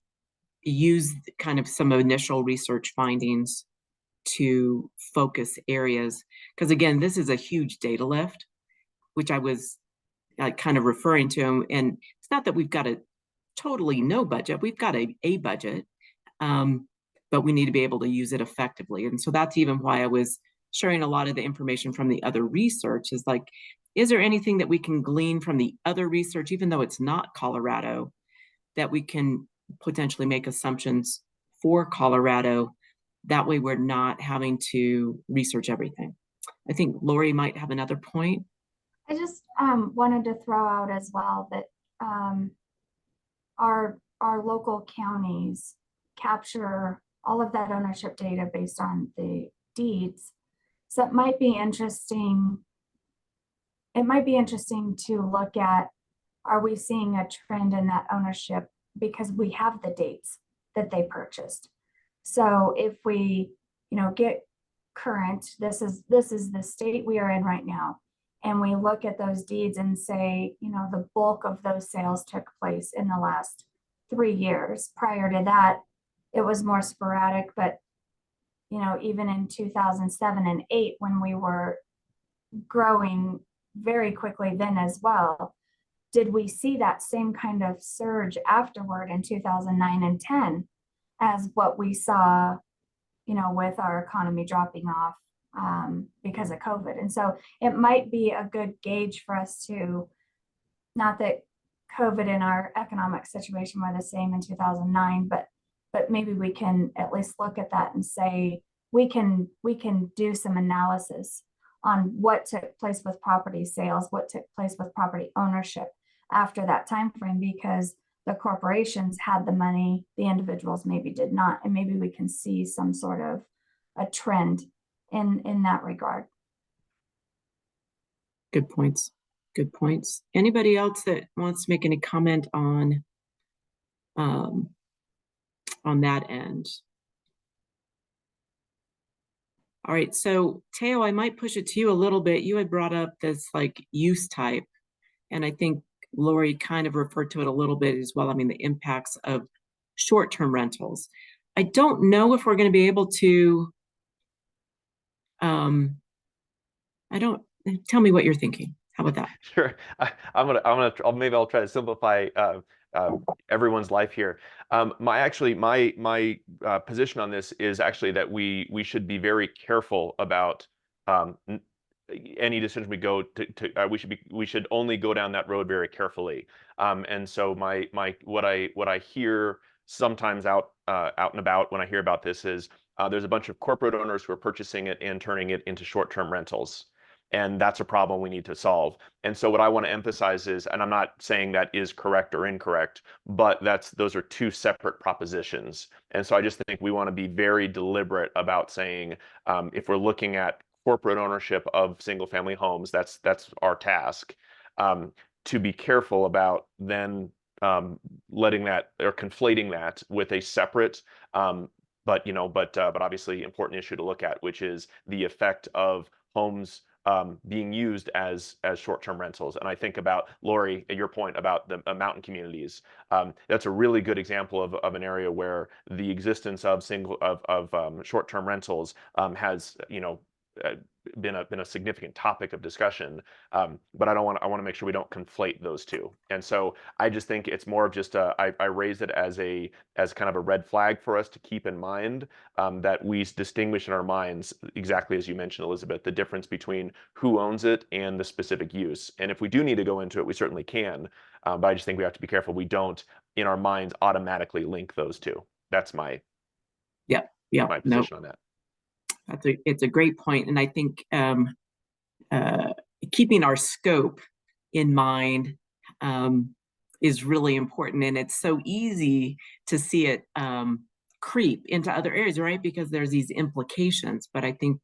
use kind of some initial research findings to focus areas, because again, this is a huge data lift, which I was kind of referring to, and it's not that we've got a totally no budget, we've got a budget, but we need to be able to use it effectively. And so that's even why I was sharing a lot of the information from the other research, is like, is there anything that we can glean from the other research, even though it's not Colorado, that we can potentially make assumptions for Colorado? That way we're not having to research everything. I think Lori might have another point. I just wanted to throw out as well that our local counties capture all of that ownership data based on the deeds. So it might be interesting. It might be interesting to look at, are we seeing a trend in that ownership because we have the dates that they purchased. So if we, get current, this is the state we are in right now, and we look at those deeds and say, the bulk of those sales took place in the last 3 years. Prior to that, it was more sporadic, but even in 2007 and 8, when we were growing very quickly then as well, did we see that same kind of surge afterward in 2009 and 10 as what we saw, with our economy dropping off because of COVID? And so it might be a good gauge for us to, not that COVID and our economic situation were the same in 2009, but maybe we can at least look at that and say, we can do some analysis on what took place with property sales, what took place with property ownership after that time frame, because the corporations had the money, the individuals maybe did not, and maybe we can see some sort of a trend in that regard. Good points. Good points. Anybody else that wants to make any comment on that end? All right, so Teo, I might push it to you a little bit. You had brought up this like use type, and I think Lori kind of referred to it a little bit as well. I mean, the impacts of short-term rentals. I don't know if we're going to be able to, tell me what you're thinking. How about that? Sure. Maybe I'll try to simplify everyone's life here. My position on this is actually that we should be very careful about any decision we go to. We should only go down that road very carefully. And so what I hear sometimes out and about when I hear about this is there's a bunch of corporate owners who are purchasing it and turning it into short-term rentals. And that's a problem we need to solve. And so what I want to emphasize is, and I'm not saying that is correct or incorrect, but those are two separate propositions. And so I just think we want to be very deliberate about saying, if we're looking at corporate ownership of single-family homes, that's our task, to be careful about then letting that or conflating that with a separate, but obviously important issue to look at, which is the effect of homes being used as short-term rentals. And I think about, Lori, your point about the mountain communities. That's a really good example of an area where the existence of short-term rentals has, been a significant topic of discussion. But I want to make sure we don't conflate those two. And so I just think it's more of just I raised it as kind of a red flag for us to keep in mind, that we distinguish in our minds, exactly as you mentioned, Elizabeth, the difference between who owns it and the specific use. And if we do need to go into it, we certainly can. But I just think we have to be careful we don't, in our minds, automatically link those two. That's my position on that. It's a great point, and I think keeping our scope in mind is really important, and it's so easy to see it creep into other areas, right? Because there's these implications. But I think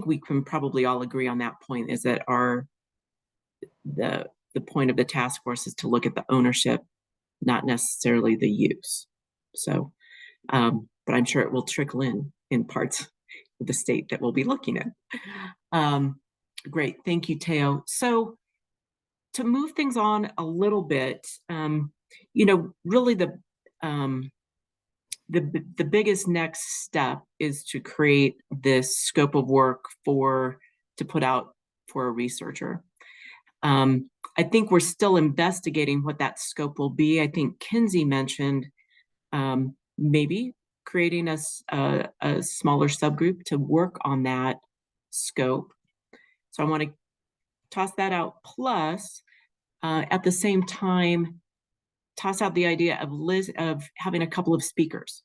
we can probably all agree on that point, is that the point of the task force is to look at the ownership, not necessarily the use. So, but I'm sure it will trickle in parts of the state that we'll be looking at. Great, thank you, Teo. So to move things on a little bit, really the biggest next step is to create this scope of work to put out for a researcher. I think we're still investigating what that scope will be. I think Kinsey mentioned maybe creating a smaller subgroup to work on that scope. So I want to toss that out. Plus, at the same time, toss out the idea of having a couple of speakers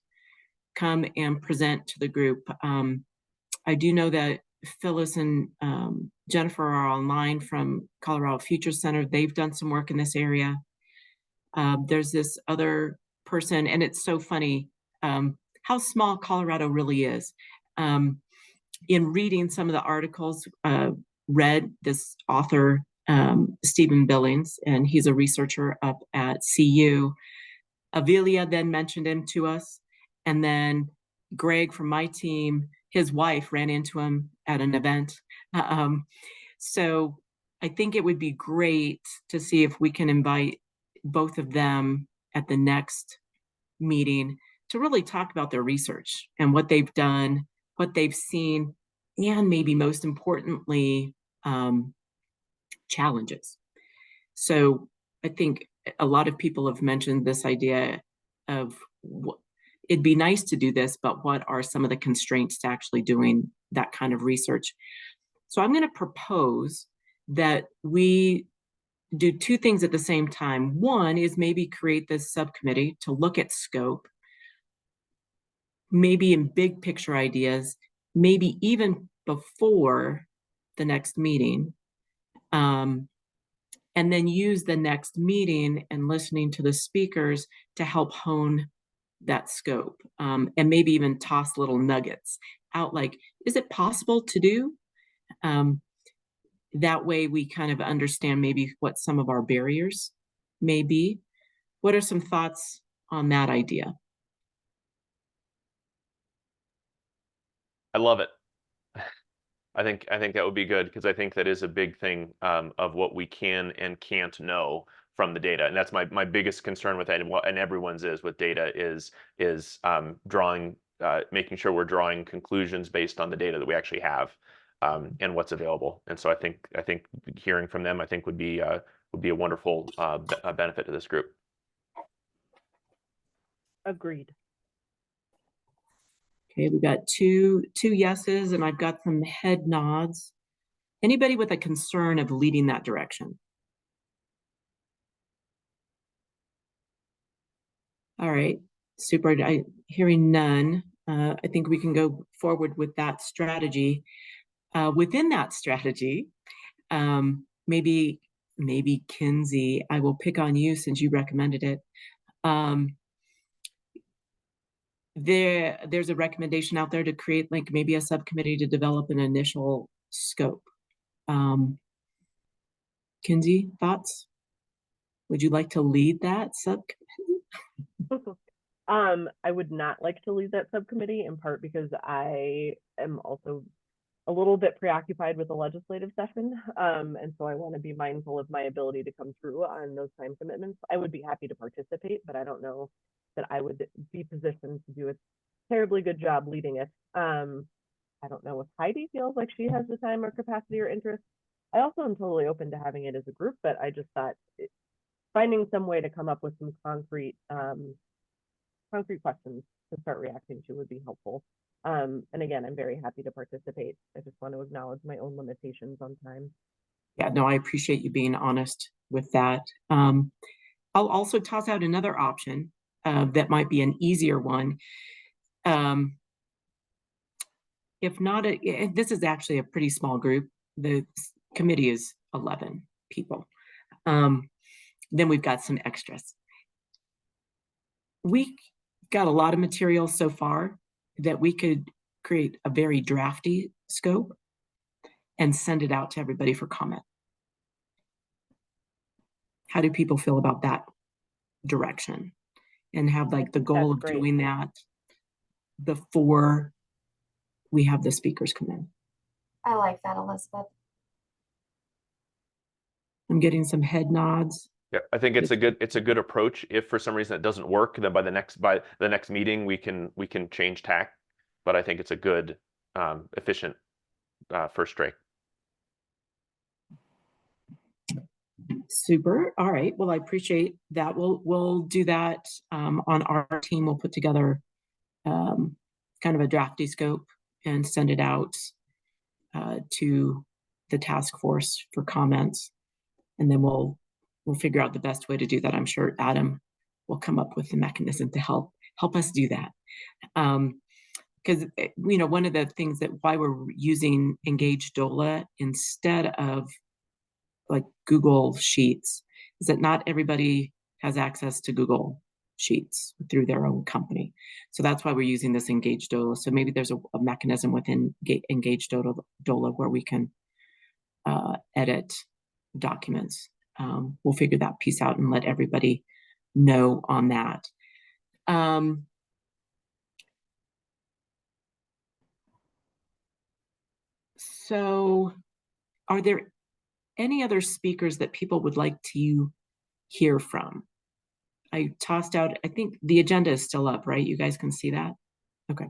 come and present to the group. I do know that Phyllis and Jennifer are online from Colorado Future Center. They've done some work in this area. There's this other person, and it's so funny how small Colorado really is. In reading some of the articles, read this author, Stephen Billings, and he's a researcher up at CU. Avilia then mentioned him to us, and then Greg from my team, his wife ran into him at an event. So I think it would be great to see if we can invite both of them at the next meeting to really talk about their research and what they've done, what they've seen, and maybe most importantly, challenges. So I think a lot of people have mentioned this idea of it'd be nice to do this, but what are some of the constraints to actually doing that kind of research? So I'm going to propose that we do two things at the same time. One is maybe create this subcommittee to look at scope, maybe in big picture ideas, maybe even before the next meeting, and then use the next meeting and listening to the speakers to help hone that scope, and maybe even toss little nuggets out, like, is it possible to do? That way we kind of understand maybe what some of our barriers may be. What are some thoughts on that idea? I love it. I think that would be good, because I think that is a big thing of what we can and can't know from the data, and that's my biggest concern with that, and everyone's is with data is drawing, making sure we're drawing conclusions based on the data that we actually have, and what's available. And so I think hearing from them, I think would be a wonderful benefit to this group. Agreed. Okay, we got two yeses, and I've got some head nods. Anybody with a concern of leading that direction? All right, super. Hearing none, I think we can go forward with that strategy. Within that strategy, maybe Kinsey, I will pick on you since you recommended it. There's a recommendation out there to create like maybe a subcommittee to develop an initial scope. Kinsey, thoughts? Would you like to lead that subcommittee? I would not like to lead that subcommittee, in part because I am also a little bit preoccupied with the legislative session. And so I want to be mindful of my ability to come through on those time commitments. I would be happy to participate, but I don't know that I would be positioned to do a terribly good job leading it. I don't know if Heidi feels like she has the time or capacity or interest. I also am totally open to having it as a group, but I just thought finding some way to come up with some concrete questions to start reacting to would be helpful. And again, I'm very happy to participate. I just want to acknowledge my own limitations on time. Yeah, no, I appreciate you being honest with that. I'll also toss out another option that might be an easier one. If not, this is actually a pretty small group. The committee is 11 people. Then we've got some extras. We got a lot of material so far that we could create a very drafty scope and send it out to everybody for comment. How do people feel about that direction? And have like the goal of doing that before we have the speakers come in. I like that, Elizabeth. I'm getting some head nods. Yeah, I think it's a good approach. If for some reason it doesn't work, then by the next meeting we can change tack. But I think it's a good efficient first strike. Super. All right. Well, I appreciate that. We'll do that on our team. We'll put together kind of a drafty scope and send it out to the task force for comments, and then we'll figure out the best way to do that. I'm sure Adam will come up with a mechanism to help us do that. Because one of the things that why we're using Engage DOLA instead of like Google Sheets is that not everybody has access to Google Sheets through their own company. So that's why we're using this Engage DOLA. So maybe there's a mechanism within Engage DOLA where we can edit documents. We'll figure that piece out and let everybody know on that. So are there any other speakers that people would like to hear from? I tossed out, I think the agenda is still up, right? You guys can see that? Okay.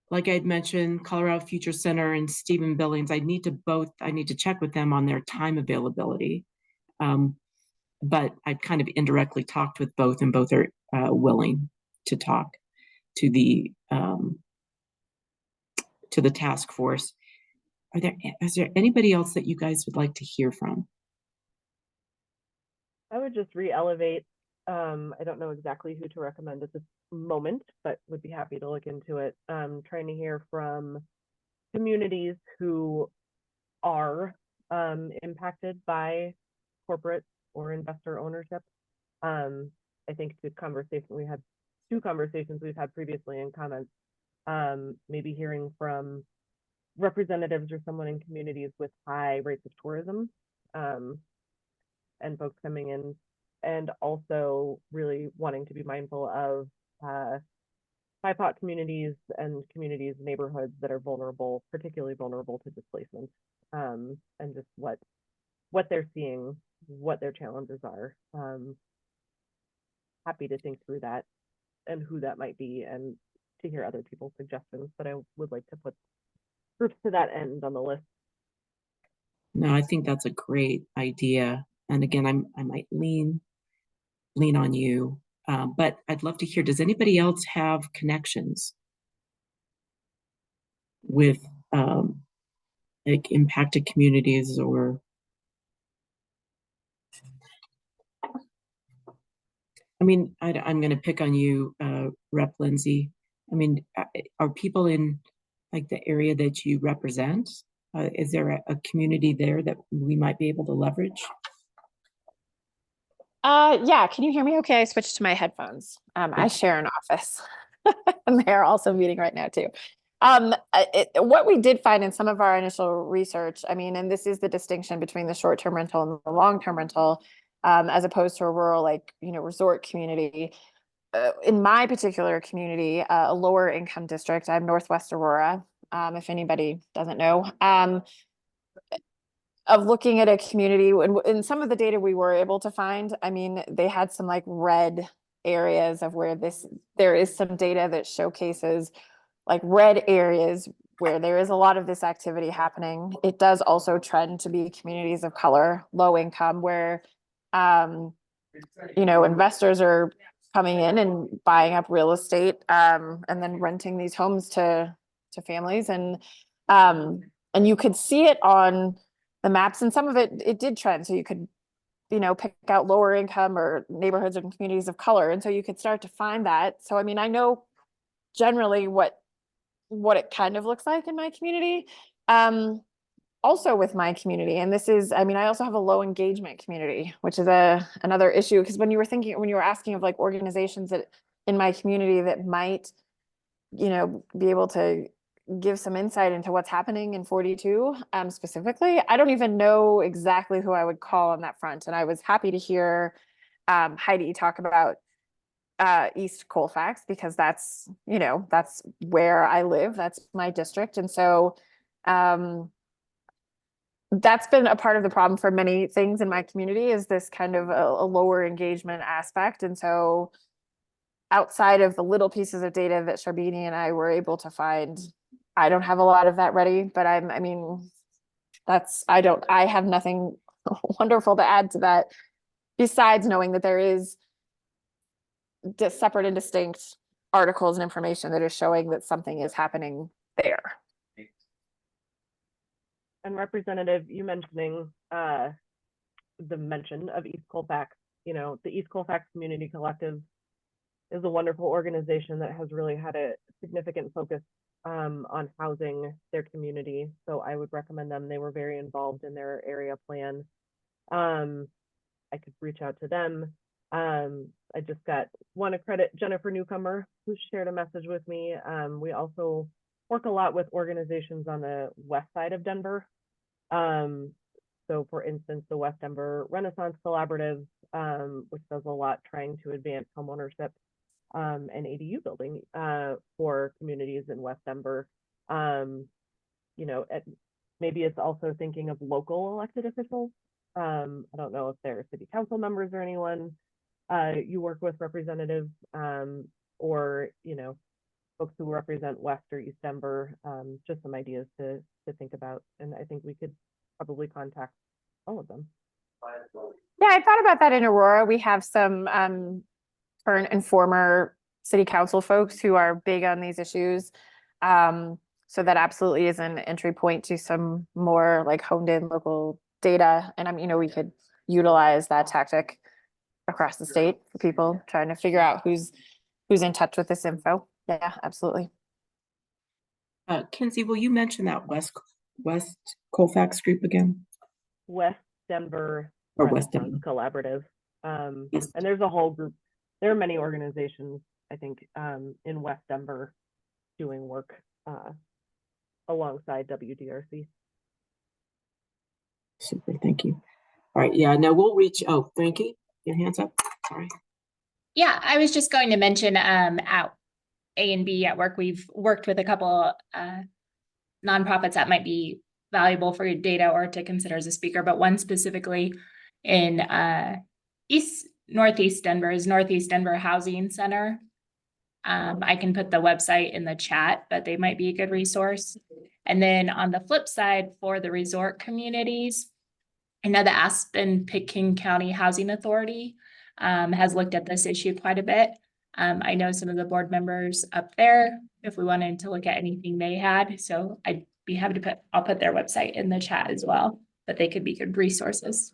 Like I had mentioned, Colorado Future Center and Stephen Billings, I need to check with them on their time availability. But I've kind of indirectly talked with both, and both are willing to talk to the task force. Is there anybody else that you guys would like to hear from? I would just re-elevate. I don't know exactly who to recommend at this moment, but would be happy to look into it. Trying to hear from communities who are impacted by corporate or investor ownership. I think two conversations we've had previously in comments, maybe hearing from representatives or someone in communities with high rates of tourism, and folks coming in, and also really wanting to be mindful of BIPOC communities and neighborhoods that are vulnerable, particularly vulnerable to displacement, and just what they're seeing, what their challenges are. Happy to think through that and who that might be, and to hear other people's suggestions, but I would like to put groups to that end on the list. No, I think that's a great idea. And again, I might lean on you, but I'd love to hear, does anybody else have connections with like impacted communities or I mean, I'm going to pick on you, Rep. Lindsay. I mean, are people in like the area that you represent? Is there a community there that we might be able to leverage? Yeah, can you hear me okay? I switched to my headphones. I share an office and they're also meeting right now too. What we did find in some of our initial research, I mean, and this is the distinction between the short-term rental and the long-term rental, as opposed to a rural, resort community. in my particular community, a lower income district, I'm Northwest Aurora, if anybody doesn't know, of looking at a community, and in some of the data we were able to find, I mean, they had some like red areas of where there is some data that showcases like red areas where there is a lot of this activity happening. It does also trend to be communities of color, low income, where, you know, investors are coming in and buying up real estate, and then renting these homes to families. And you could see it on the maps, and some of it did trend. So you could, you know, pick out lower income or neighborhoods and communities of color. And so you could start to find that. So, I mean, I know generally what it kind of looks like in my community. Also with my community, and this is, I mean, I also have a low engagement community, which is another issue, because when you were asking of like organizations that in my community that might, you know, be able to give some insight into what's happening in 42 specifically, I don't even know exactly who I would call on that front. And I was happy to hear Heidi talk about East Colfax, because that's, you know, that's where I live, that's my district. And so that's been a part of the problem for many things in my community, is this kind of a lower engagement aspect. And so outside of the little pieces of data that Sharbini and I were able to find, I don't have a lot of that ready, but I mean, I have nothing wonderful to add to that, besides knowing that there is separate and distinct articles and information that is showing that something is happening there. And Representative, you mentioning the mention of East Colfax, you know, the East Colfax Community Collective is a wonderful organization that has really had a significant focus on housing their community. So I would recommend them. They were very involved in their area plan. I could reach out to them. I just want to credit Jennifer Newcomer, who shared a message with me. We also work a lot with organizations on the west side of Denver. So for instance, the West Denver Renaissance Collaborative, which does a lot trying to advance homeownership and ADU building for communities in West Denver. You know, maybe it's also thinking of local elected officials. I don't know if they're city council members or anyone you work with, Representative, or, you know, folks who represent West or East Denver, just some ideas to think about. And I think we could probably contact all of them. Yeah, I thought about that in Aurora. We have some current and former city council folks who are big on these issues. So that absolutely is an entry point to some more like honed in local data. And you know, we could utilize that tactic across the state for people trying to figure out who's in touch with this info. Yeah, absolutely. Kinsey, will you mention that West Colfax group again? West Denver Or West Denver Collaborative. Yes. And there's a whole group. There are many organizations, I think, in West Denver doing work alongside WDRC. Super, thank you. All right, yeah, no, we'll reach, oh, Frankie, your hand's up, sorry. Yeah, I was just going to mention at A&B at work, we've worked with a couple nonprofits that might be valuable for your data or to consider as a speaker, but one specifically in Northeast Denver is Northeast Denver Housing Center. I can put the website in the chat, but they might be a good resource. And then on the flip side, for the resort communities, I know the Aspen-Pitkin County Housing Authority has looked at this issue quite a bit. I know some of the board members up there, if we wanted to look at anything they had. So I'd be happy to I'll put their website in the chat as well, but they could be good resources.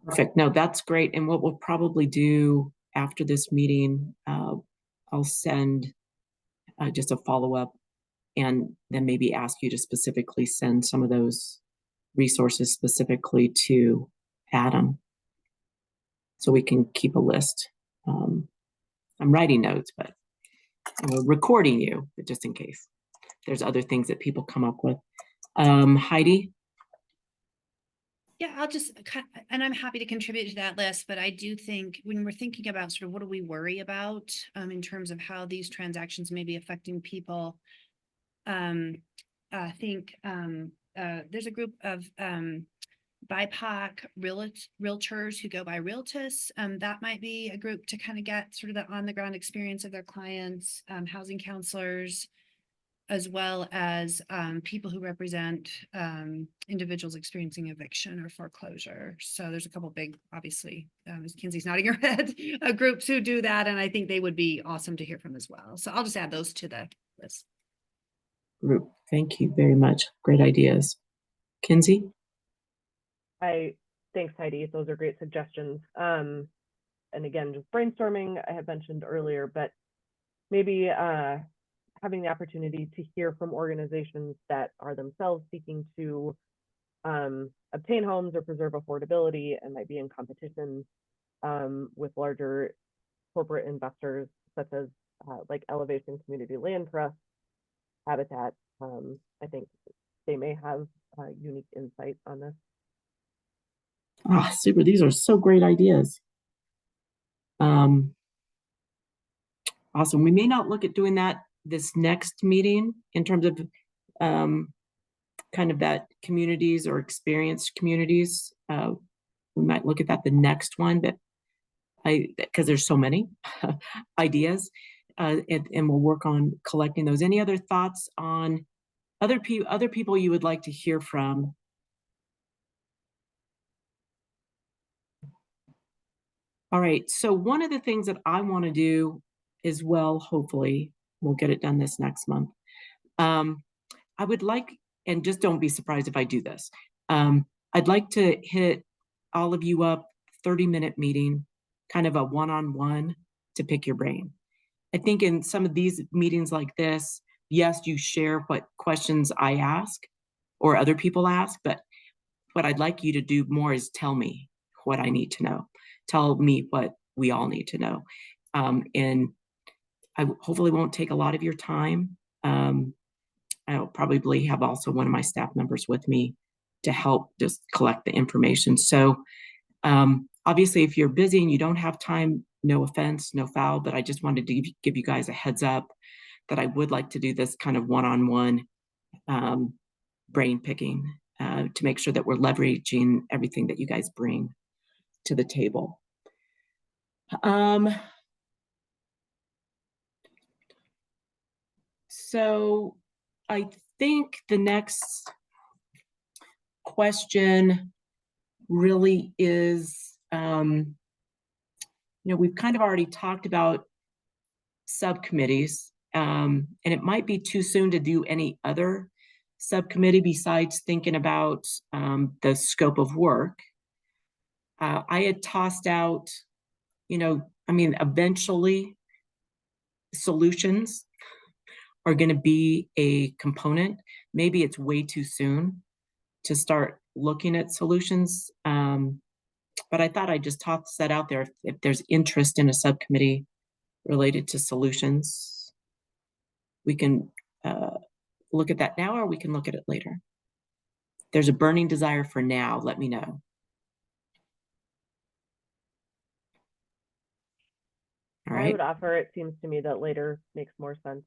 Perfect, no, that's great. And what we'll probably do after this meeting, I'll send just a follow-up and then maybe ask you to specifically send some of those resources specifically to Adam, so we can keep a list. I'm writing notes, but I'm recording you, but just in case there's other things that people come up with. Heidi? Yeah, and I'm happy to contribute to that list, but I do think when we're thinking about sort of what do we worry about in terms of how these transactions may be affecting people, I think there's a group of BIPOC realtors who go by Realtus. That might be a group to kind of get sort of the on the ground experience of their clients, housing counselors, as well as people who represent individuals experiencing eviction or foreclosure. So there's a couple big, obviously, as Kinsey's nodding her head, groups who do that. And I think they would be awesome to hear from as well. So I'll just add those to the list. Group. Thank you very much. Great ideas. Kinsey? Thanks, Heidi. Those are great suggestions. And again, just brainstorming, I had mentioned earlier, but maybe having the opportunity to hear from organizations that are themselves seeking to obtain homes or preserve affordability and might be in competition with larger corporate investors, such as like Elevation Community Land Trust, Habitat. I think they may have unique insight on this. Ah, super. These are so great ideas. Awesome. We may not look at doing that this next meeting in terms of kind of that communities or experienced communities. We might look at that the next one, but because there's so many ideas, and we'll work on collecting those. Any other thoughts on other people you would like to hear from? All right, so one of the things that I want to do as well, hopefully we'll get it done this next month. I would like, and just don't be surprised if I do this. I'd like to hit all of you up 30-minute meeting, kind of a one-on-one to pick your brain. I think in some of these meetings like this, yes, you share what questions I ask or other people ask, but what I'd like you to do more is tell me what I need to know. Tell me what we all need to know. And I hopefully won't take a lot of your time. I'll probably have also one of my staff members with me to help just collect the information. So obviously, if you're busy and you don't have time, no offense, no foul, but I just wanted to give you guys a heads up that I would like to do this kind of one-on-one brain picking to make sure that we're leveraging everything that you guys bring to the table. So I think the next question really is, we've kind of already talked about subcommittees, and it might be too soon to do any other subcommittee besides thinking about the scope of work. I had tossed out, eventually solutions are going to be a component. Maybe it's way too soon to start looking at solutions. But I thought I'd just toss that out there. If there's interest in a subcommittee related to solutions, we can look at that now, or we can look at it later. If there's a burning desire for now, let me know. All right. I would offer, it seems to me that later makes more sense.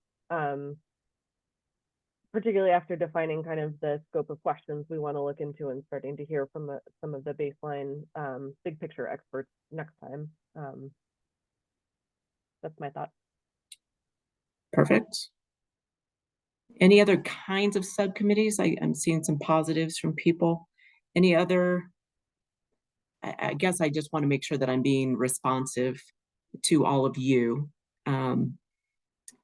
Particularly after defining kind of the scope of questions we want to look into and starting to hear from some of the baseline big picture experts next time. That's my thought. Perfect. Any other kinds of subcommittees? I'm seeing some positives from people. Any other? I guess I just want to make sure that I'm being responsive to all of you.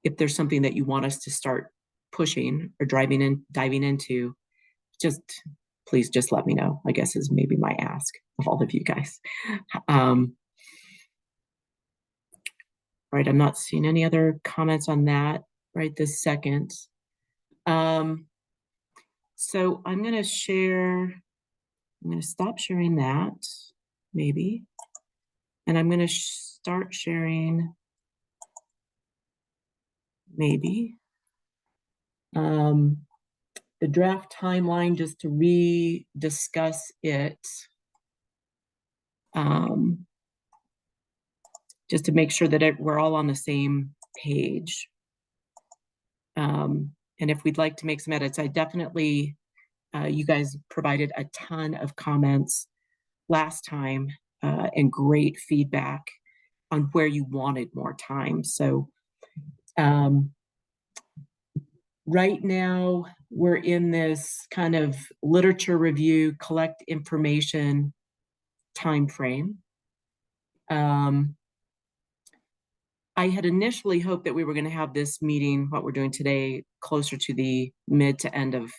If there's something that you want us to start pushing or diving into, please just let me know, I guess is maybe my ask of all of you guys. Right, I'm not seeing any other comments on that right this second. So I'm going to stop sharing that, maybe. And I'm going to start sharing, maybe. the draft timeline, just to re-discuss it. Just to make sure that we're all on the same page. And if we'd like to make some edits, I definitely, you guys provided a ton of comments last time and great feedback on where you wanted more time. So right now we're in this kind of literature review, collect information time frame. I had initially hoped that we were going to have this meeting, what we're doing today, closer to the mid to end of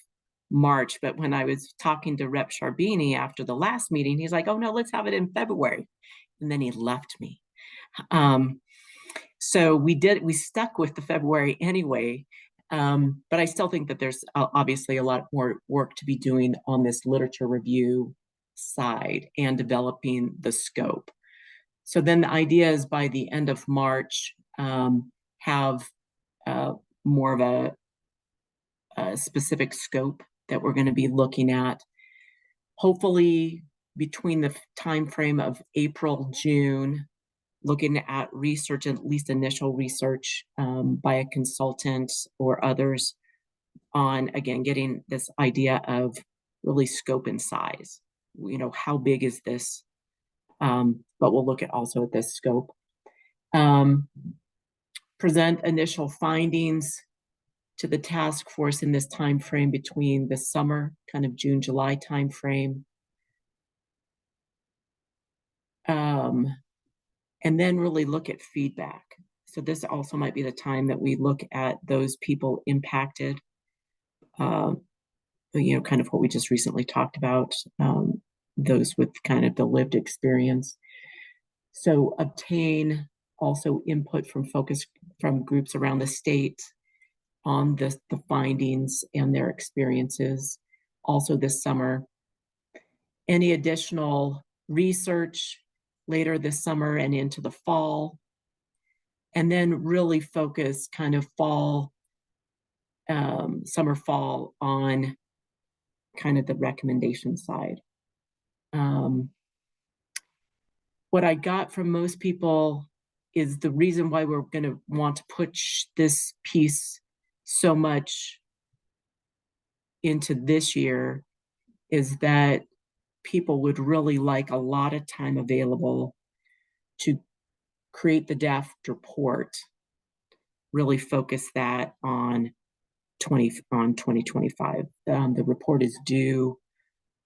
March. But when I was talking to Rep Sharbini after the last meeting, he's like, oh no, let's have it in February. And then he left me. So we stuck with the February anyway. But I still think that there's obviously a lot more work to be doing on this literature review side and developing the scope. So then the idea is by the end of March, have more of a specific scope that we're going to be looking at. Hopefully between the time frame of April, June, looking at research, at least initial research by a consultant or others on, again, getting this idea of really scope and size. You know, how big is this? But we'll look at also at this scope. Present initial findings to the task force in this time frame between the summer, kind of June, July time frame. And then really look at feedback. So this also might be the time that we look at those people impacted, you know, kind of what we just recently talked about, those with kind of the lived experience. So obtain also input from groups around the state on the findings and their experiences. Also this summer, any additional research later this summer and into the fall, and then really focus kind of fall, summer, fall on kind of the recommendation side. What I got from most people is the reason why we're going to want to push this piece so much into this year is that people would really like a lot of time available to create the draft report, really focus that on 2025. The report is due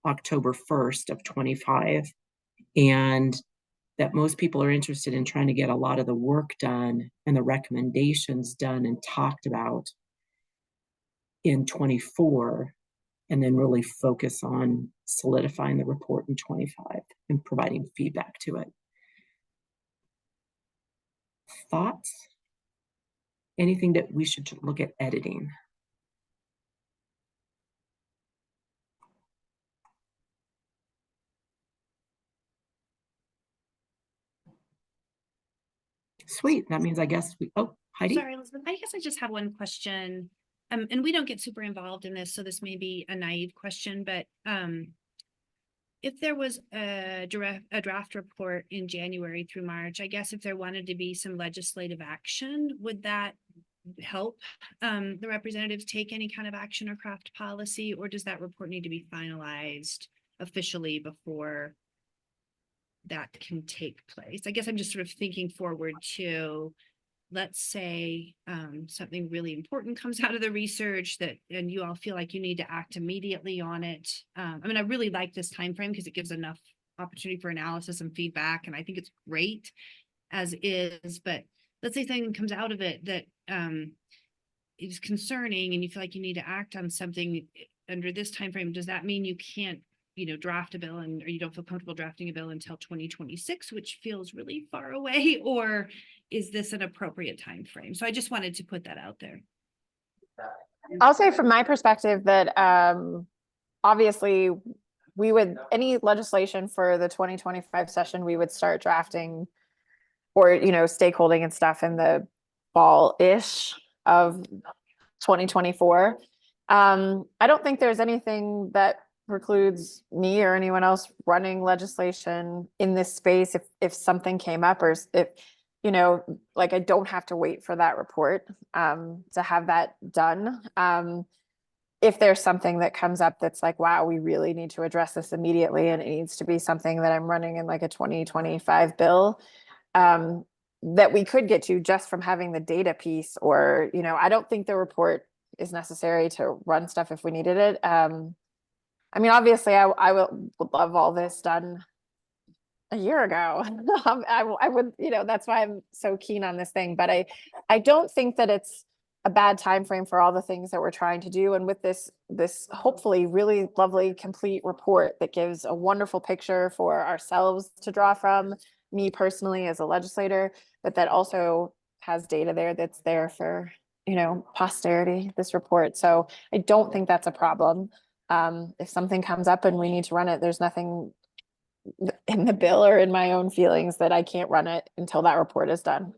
October 1st of 25, and that most people are interested in trying to get a lot of the work done and the recommendations done and talked about in 24, and then really focus on solidifying the report in 25 and providing feedback to it. Thoughts? Anything that we should look at editing? Sweet. That means I guess oh, Heidi. Sorry, Elizabeth. I guess I just have one question. And we don't get super involved in this, so this may be a naive question, but if there was a draft report in January through March, I guess if there wanted to be some legislative action, would that help the representatives take any kind of action or craft policy, or does that report need to be finalized officially before that can take place? I guess I'm just sort of thinking forward to, let's say something really important comes out of the research and you all feel like you need to act immediately on it. I mean, I really like this time frame because it gives enough opportunity for analysis and feedback, and I think it's great as is. But let's say something comes out of it that is concerning, and you feel like you need to act on something under this time frame. Does that mean you can't, you know, draft a bill or you don't feel comfortable drafting a bill until 2026, which feels really far away, or is this an appropriate time frame? So I just wanted to put that out there. I'll say from my perspective that obviously we would, any legislation for the 2025 session, we would start drafting or, you know, stakeholding and stuff in the fall-ish of 2024. I don't think there's anything that precludes me or anyone else running legislation in this space if something came up, or if, you know, like I don't have to wait for that report to have that done. If there's something that comes up that's like, wow, we really need to address this immediately, and it needs to be something that I'm running in like a 2025 bill, that we could get to just from having the data piece, or, you know, I don't think the report is necessary to run stuff if we needed it. I mean, obviously I would love all this done a year ago. I would, you know, that's why I'm so keen on this thing, but I don't think that it's a bad time frame for all the things that we're trying to do. And with this hopefully really lovely, complete report that gives a wonderful picture for ourselves to draw from, me personally as a legislator, but that also has data there that's there for, you know, posterity, this report. So I don't think that's a problem. If something comes up and we need to run it, there's nothing in the bill or in my own feelings that I can't run it until that report is done.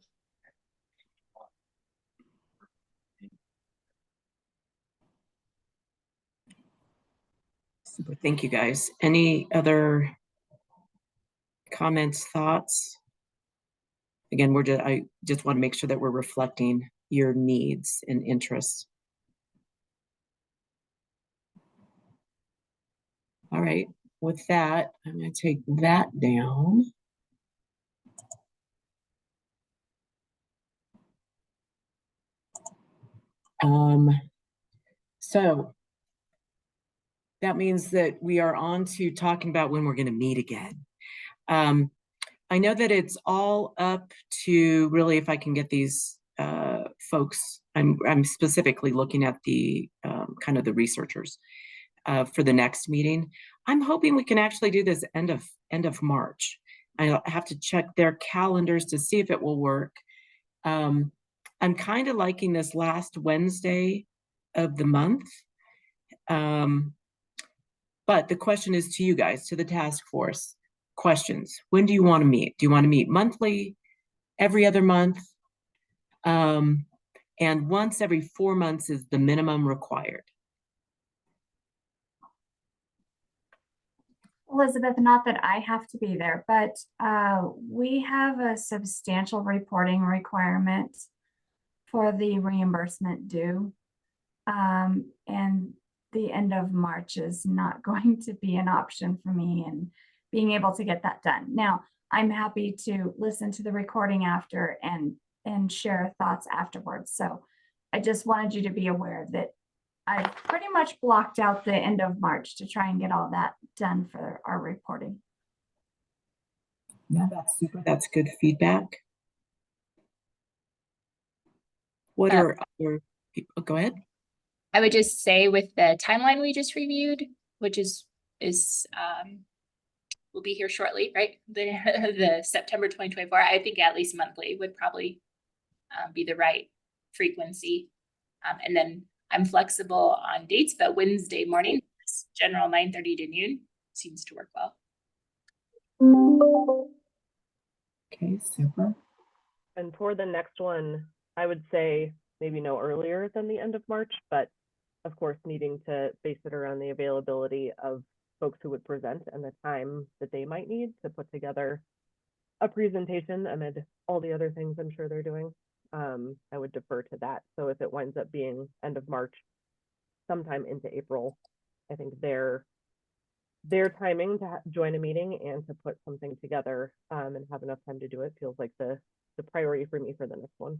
Super. Thank you, guys. Any other comments, thoughts? Again, I just want to make sure that we're reflecting your needs and interests. All right, with that, I'm going to take that down. So that means that we are on to talking about when we're going to meet again. I know that it's all up to really, if I can get these folks, I'm specifically looking at the kind of the researchers for the next meeting. I'm hoping we can actually do this end of March. I have to check their calendars to see if it will work. I'm kind of liking this last Wednesday of the month. But the question is to you guys, to the task force. Questions. When do you want to meet? Do you want to meet monthly, every other month? And once every 4 months is the minimum required. Elizabeth, not that I have to be there, but we have a substantial reporting requirement for the reimbursement due. And the end of March is not going to be an option for me in being able to get that done. Now, I'm happy to listen to the recording after and share thoughts afterwards. So I just wanted you to be aware that I pretty much blocked out the end of March to try and get all that done for our reporting. Yeah, that's super. That's good feedback. What are other people? Go ahead. I would just say with the timeline we just reviewed, which is will be here shortly, right? The September 2024. I think at least monthly would probably be the right frequency. And then I'm flexible on dates, but Wednesday morning, general 9:30 to noon seems to work well. Okay, super. And for the next one, I would say maybe no earlier than the end of March, but of course, needing to base it around the availability of folks who would present and the time that they might need to put together a presentation amid all the other things I'm sure they're doing. I would defer to that. So if it winds up being end of March, sometime into April, I think their timing to join a meeting and to put something together and have enough time to do it feels like the priority for me for the next one.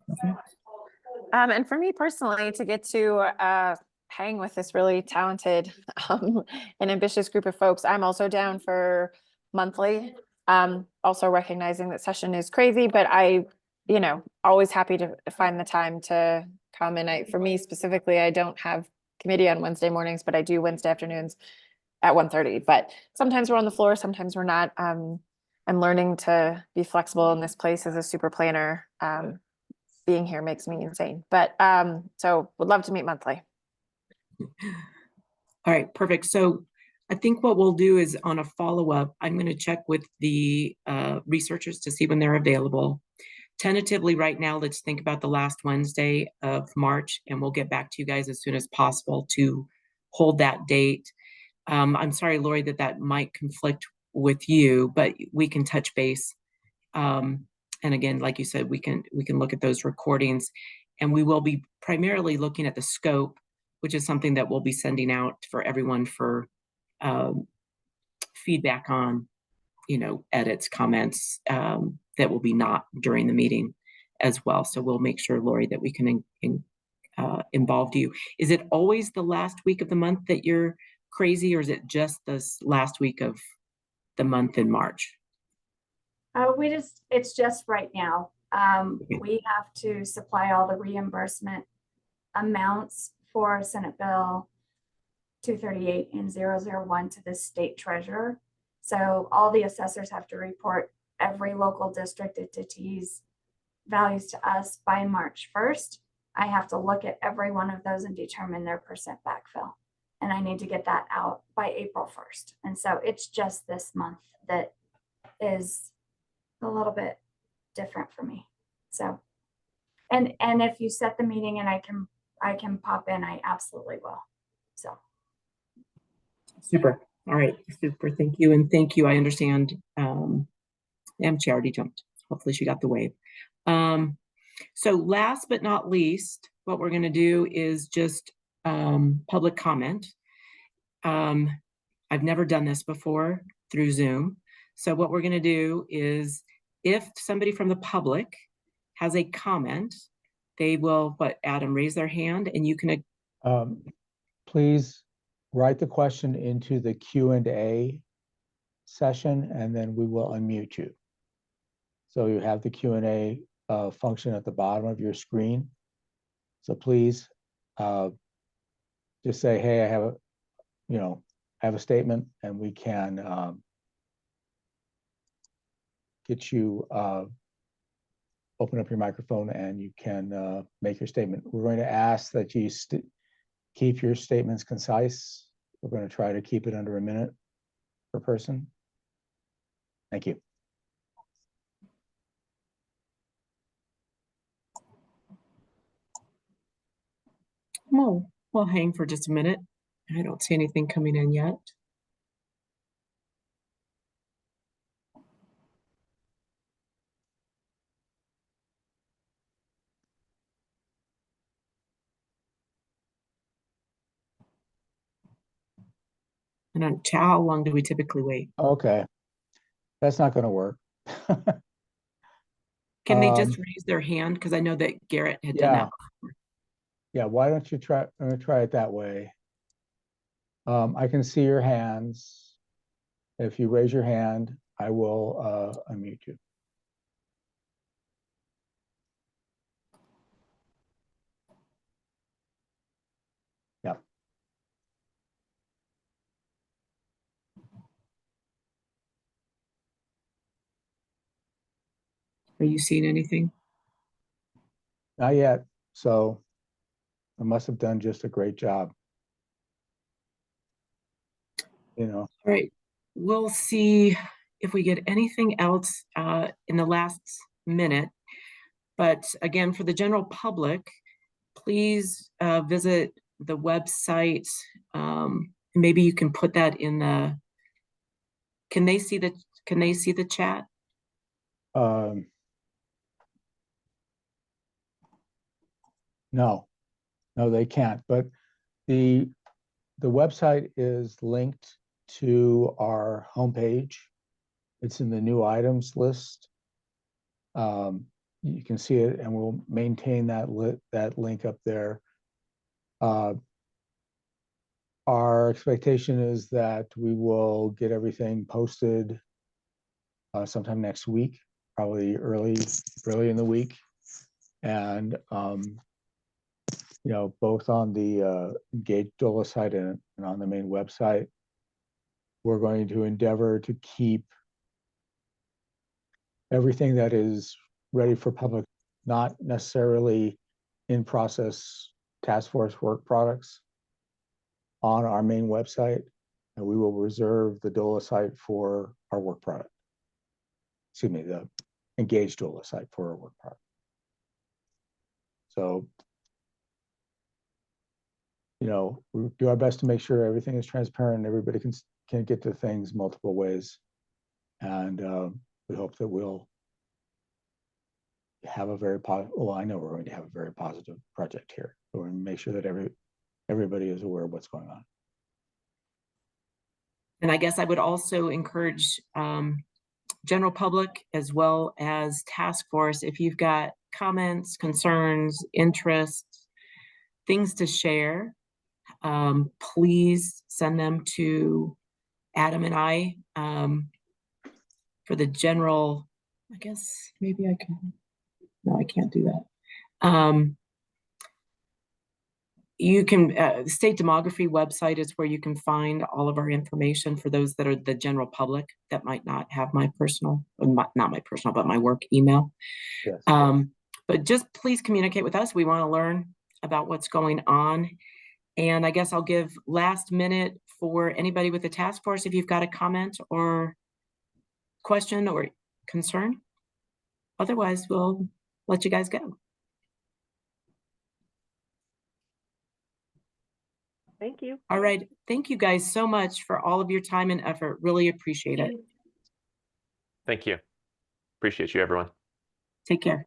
Okay. And for me personally, to get to hang with this really talented and ambitious group of folks, I'm also down for monthly. Also recognizing that session is crazy, but always happy to find the time to come. And for me specifically, I don't have committee on Wednesday mornings, but I do Wednesday afternoons at 1:30. But sometimes we're on the floor, sometimes we're not. I'm learning to be flexible in this place as a super planner. Being here makes me insane, but so would love to meet monthly. All right, perfect. So I think what we'll do is on a follow-up, I'm going to check with the researchers to see when they're available tentatively right now, let's think about the last Wednesday of March, and we'll get back to you guys as soon as possible to hold that date. I'm sorry, Lori, that might conflict with you, but we can touch base. And again, like you said, we can look at those recordings, and we will be primarily looking at the scope, which is something that we'll be sending out for everyone for feedback on, edits, comments, that will be not during the meeting as well. So we'll make sure, Lori, that we can involve you. Is it always the last week of the month that you're crazy, or is it just this last week of the month in March? It's just right now. We have to supply all the reimbursement amounts for Senate Bill 238 and 001 to the state treasurer. So all the assessors have to report every local district entity's values to us by March 1st. I have to look at every one of those and determine their percent backfill. And I need to get that out by April 1st. And so it's just this month that is a little bit different for me. So, and if you set the meeting and I can pop in, I absolutely will. So. Super. All right. Super. Thank you. And thank you. I understand. She already jumped. Hopefully she got the wave. So last but not least, what we're going to do is just public comment. I've never done this before through Zoom. So what we're going to do is, if somebody from the public has a comment, they will, Adam, raise their hand, and you can. Please write the question into the Q&A session, and then we will unmute you. So you have the Q&A function at the bottom of your screen. So please just say, hey, I have a statement, and we can get you open up your microphone, and you can make your statement. We're going to ask that you keep your statements concise. We're going to try to keep it under a minute per person. Thank you. We'll hang for just a minute. I don't see anything coming in yet. And how long do we typically wait? Okay, that's not going to work. Can they just raise their hand? Because I know that Garrett had done that before. Yeah, why don't you try? I'm going to try it that way. I can see your hands. If you raise your hand, I will unmute you. Yeah. Are you seeing anything? Not yet. So I must have done just a great job. All right. We'll see if we get anything else in the last minute. But again, for the general public, please visit the website. Maybe you can put that in the. Can they see the chat? No, they can't. But the website is linked to our homepage. It's in the new items list. You can see it, and we'll maintain that link up there. Our expectation is that we will get everything posted sometime next week, probably early in the week, and both on the Engage DOLA site and on the main website. We're going to endeavor to keep everything that is ready for public, not necessarily in process task force work products, on our main website, and we will reserve the DOLA site for our work product. Excuse me, the engage DOLA site for a work product. So, you know, we do our best to make sure everything is transparent and everybody can get to things multiple ways. And we hope that we'll have a very positive, well, I know we're going to have a very positive project here. We're going to make sure that everybody is aware of what's going on. And I guess I would also encourage general public as well as task force, if you've got comments, concerns, interests, things to share, please send them to Adam and I for the general, I guess maybe I can, no, I can't do that. You can, State Demography website is where you can find all of our information for those that are the general public that might not have my personal, not my personal, but my work email. Yes. But just please communicate with us. We want to learn about what's going on. And I guess I'll give last minute for anybody with the task force, if you've got a comment or question or concern. Otherwise, we'll let you guys go. Thank you. All right. Thank you guys so much for all of your time and effort. Really appreciate it. Thank you. Appreciate you, everyone. Take care.